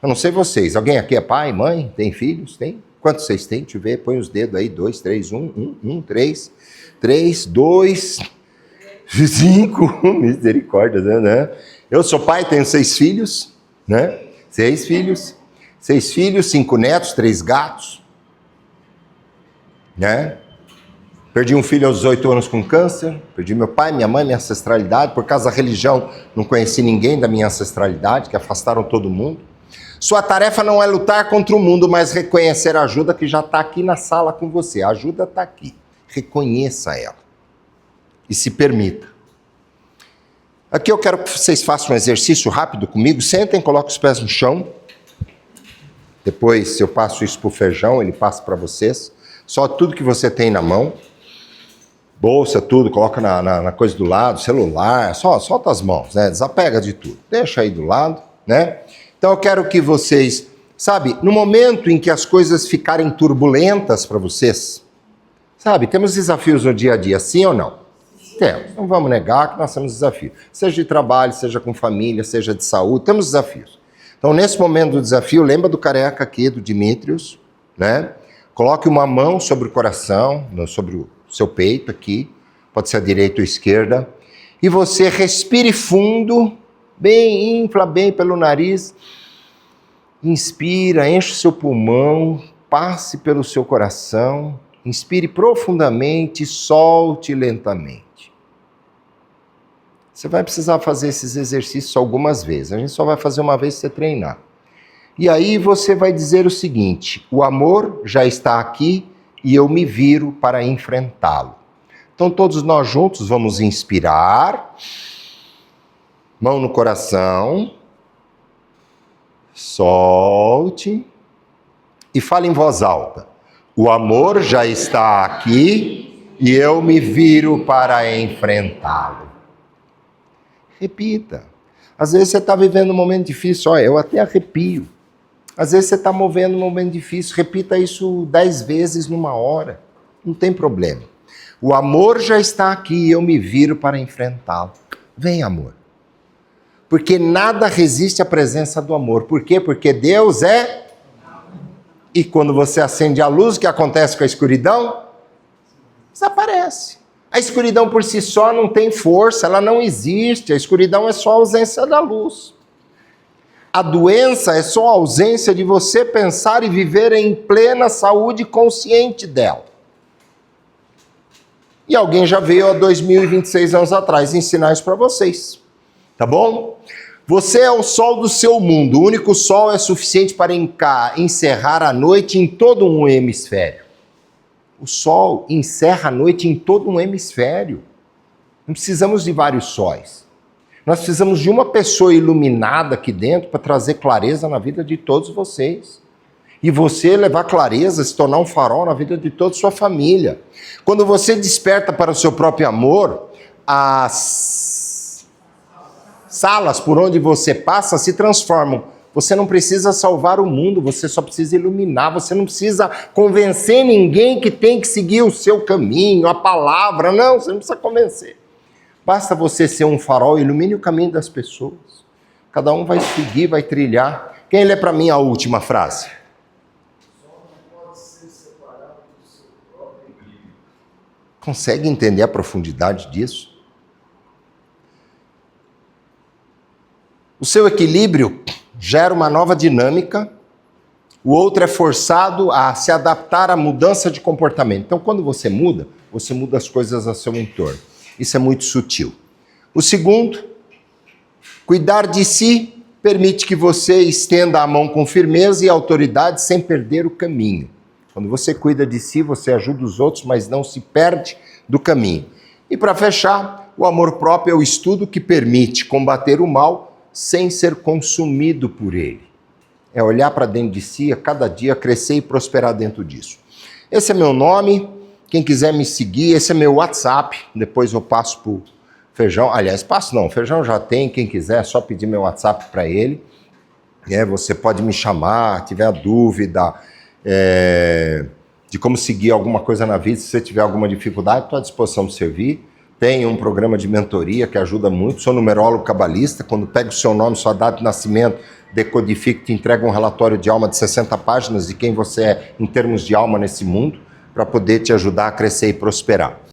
Eu não sei vocês, alguém aqui é pai, mãe, tem filhos? Tem? Quantos vocês têm? Deixa eu ver, põe os dedos aí, 2, 3, 1, 3, 3, 2, 5, misericórdia, né? Eu sou pai, tenho 6 filhos, né? 6 filhos, 6 filhos, 5 netos, 3 gatos, né? Perdi um filho aos 18 anos com câncer, perdi meu pai, minha mãe, minha ancestralidade, por causa da religião não conheci ninguém da minha ancestralidade, que afastaram todo mundo. Sua tarefa não é lutar contra o mundo, mas reconhecer a ajuda que já está aqui na sala com você. A ajuda está aqui. Reconheça ela. E se permita. Aqui eu quero que vocês façam um exercício rápido comigo. Sentem, coloquem os pés no chão. Depois eu passo isso para o Feijão, ele passa para vocês. Só tudo que você tem na mão. Bolsa, tudo, coloca na coisa do lado, celular. Só solta as mãos, né? Desapega de tudo. Deixa aí do lado, né? Então eu quero que vocês, sabe, no momento em que as coisas ficarem turbulentas para vocês, sabe, temos desafios no dia a dia, sim ou não? Temos, não vamos negar que nós temos desafios. Seja de trabalho, seja com família, seja de saúde, temos desafios. Então nesse momento do desafio, lembra do careca aqui, do Dimitrios, né? Coloque uma mão sobre o coração, sobre o seu peito aqui, pode ser a direita ou a esquerda, e você respire fundo, bem, infla bem pelo nariz, inspira, enche o seu pulmão, passe pelo seu coração, inspire profundamente, solte lentamente. Você vai precisar fazer esses exercícios algumas vezes, a gente só vai fazer uma vez se você treinar. E aí você vai dizer o seguinte, o amor já está aqui e eu me viro para enfrentá-lo. Então todos nós juntos vamos inspirar, mão no coração, solte e fale em voz alta. O amor já está aqui e eu me viro para enfrentá-lo. Repita. Às vezes você está vivendo um momento difícil, olha, eu até arrepio. Às vezes você está movendo um momento difícil, repita isso 10 vezes numa hora. Não tem problema. O amor já está aqui e eu me viro para enfrentá-lo. Vem, amor. Porque nada resiste à presença do amor. Por quê? Porque Deus é... E quando você acende a luz, o que acontece com a escuridão? Desaparece. A escuridão por si só não tem força, ela não existe. A escuridão é só a ausência da luz. A doença é só a ausência de você pensar e viver em plena saúde consciente dela. E alguém já veio há 2026 anos atrás ensinar isso para vocês. Tá bom? Você é o sol do seu mundo. O único sol é suficiente para encerrar a noite em todo um hemisfério. O sol encerra a noite em todo um hemisfério. Não precisamos de vários sóis. Nós precisamos de uma pessoa iluminada aqui dentro para trazer clareza na vida de todos vocês. E você levar clareza, se tornar um farol na vida de toda a sua família. Quando você desperta para o seu próprio amor, as salas por onde você passa se transformam. Você não precisa salvar o mundo, você só precisa iluminar, você não precisa convencer ninguém que tem que seguir o seu caminho, a palavra, não, você não precisa convencer. Basta você ser um farol, ilumine o caminho das pessoas. Cada um vai seguir, vai trilhar. Quem lê para mim a última frase? Consegue entender a profundidade disso? O seu equilíbrio gera uma nova dinâmica, o outro é forçado a se adaptar à mudança de comportamento. Então, quando você muda as coisas a seu entorno. Isso é muito sutil. O segundo, cuidar de si permite que você estenda a mão com firmeza e autoridade sem perder o caminho. Quando você cuida de si, você ajuda os outros, mas não se perde do caminho. E para fechar, o amor próprio é o estudo que permite combater o mal sem ser consumido por ele. É olhar para dentro de si, a cada dia crescer e prosperar dentro disso. Esse é meu nome, quem quiser me seguir, esse é meu WhatsApp, depois eu passo para o Feijão. Aliás, passo não, Feijão já tem, quem quiser é só pedir meu WhatsApp para ele. Você pode me chamar, tiver dúvida de como seguir alguma coisa na vida, se você tiver alguma dificuldade, estou à disposição de servir. Tem um programa de mentoria que ajuda muito, sou numerólogo cabalista, quando pego o seu nome, sua data de nascimento, decodifico, te entrega um relatório de alma de 60 páginas de quem você é em termos de alma nesse mundo, para poder te ajudar a crescer e prosperar.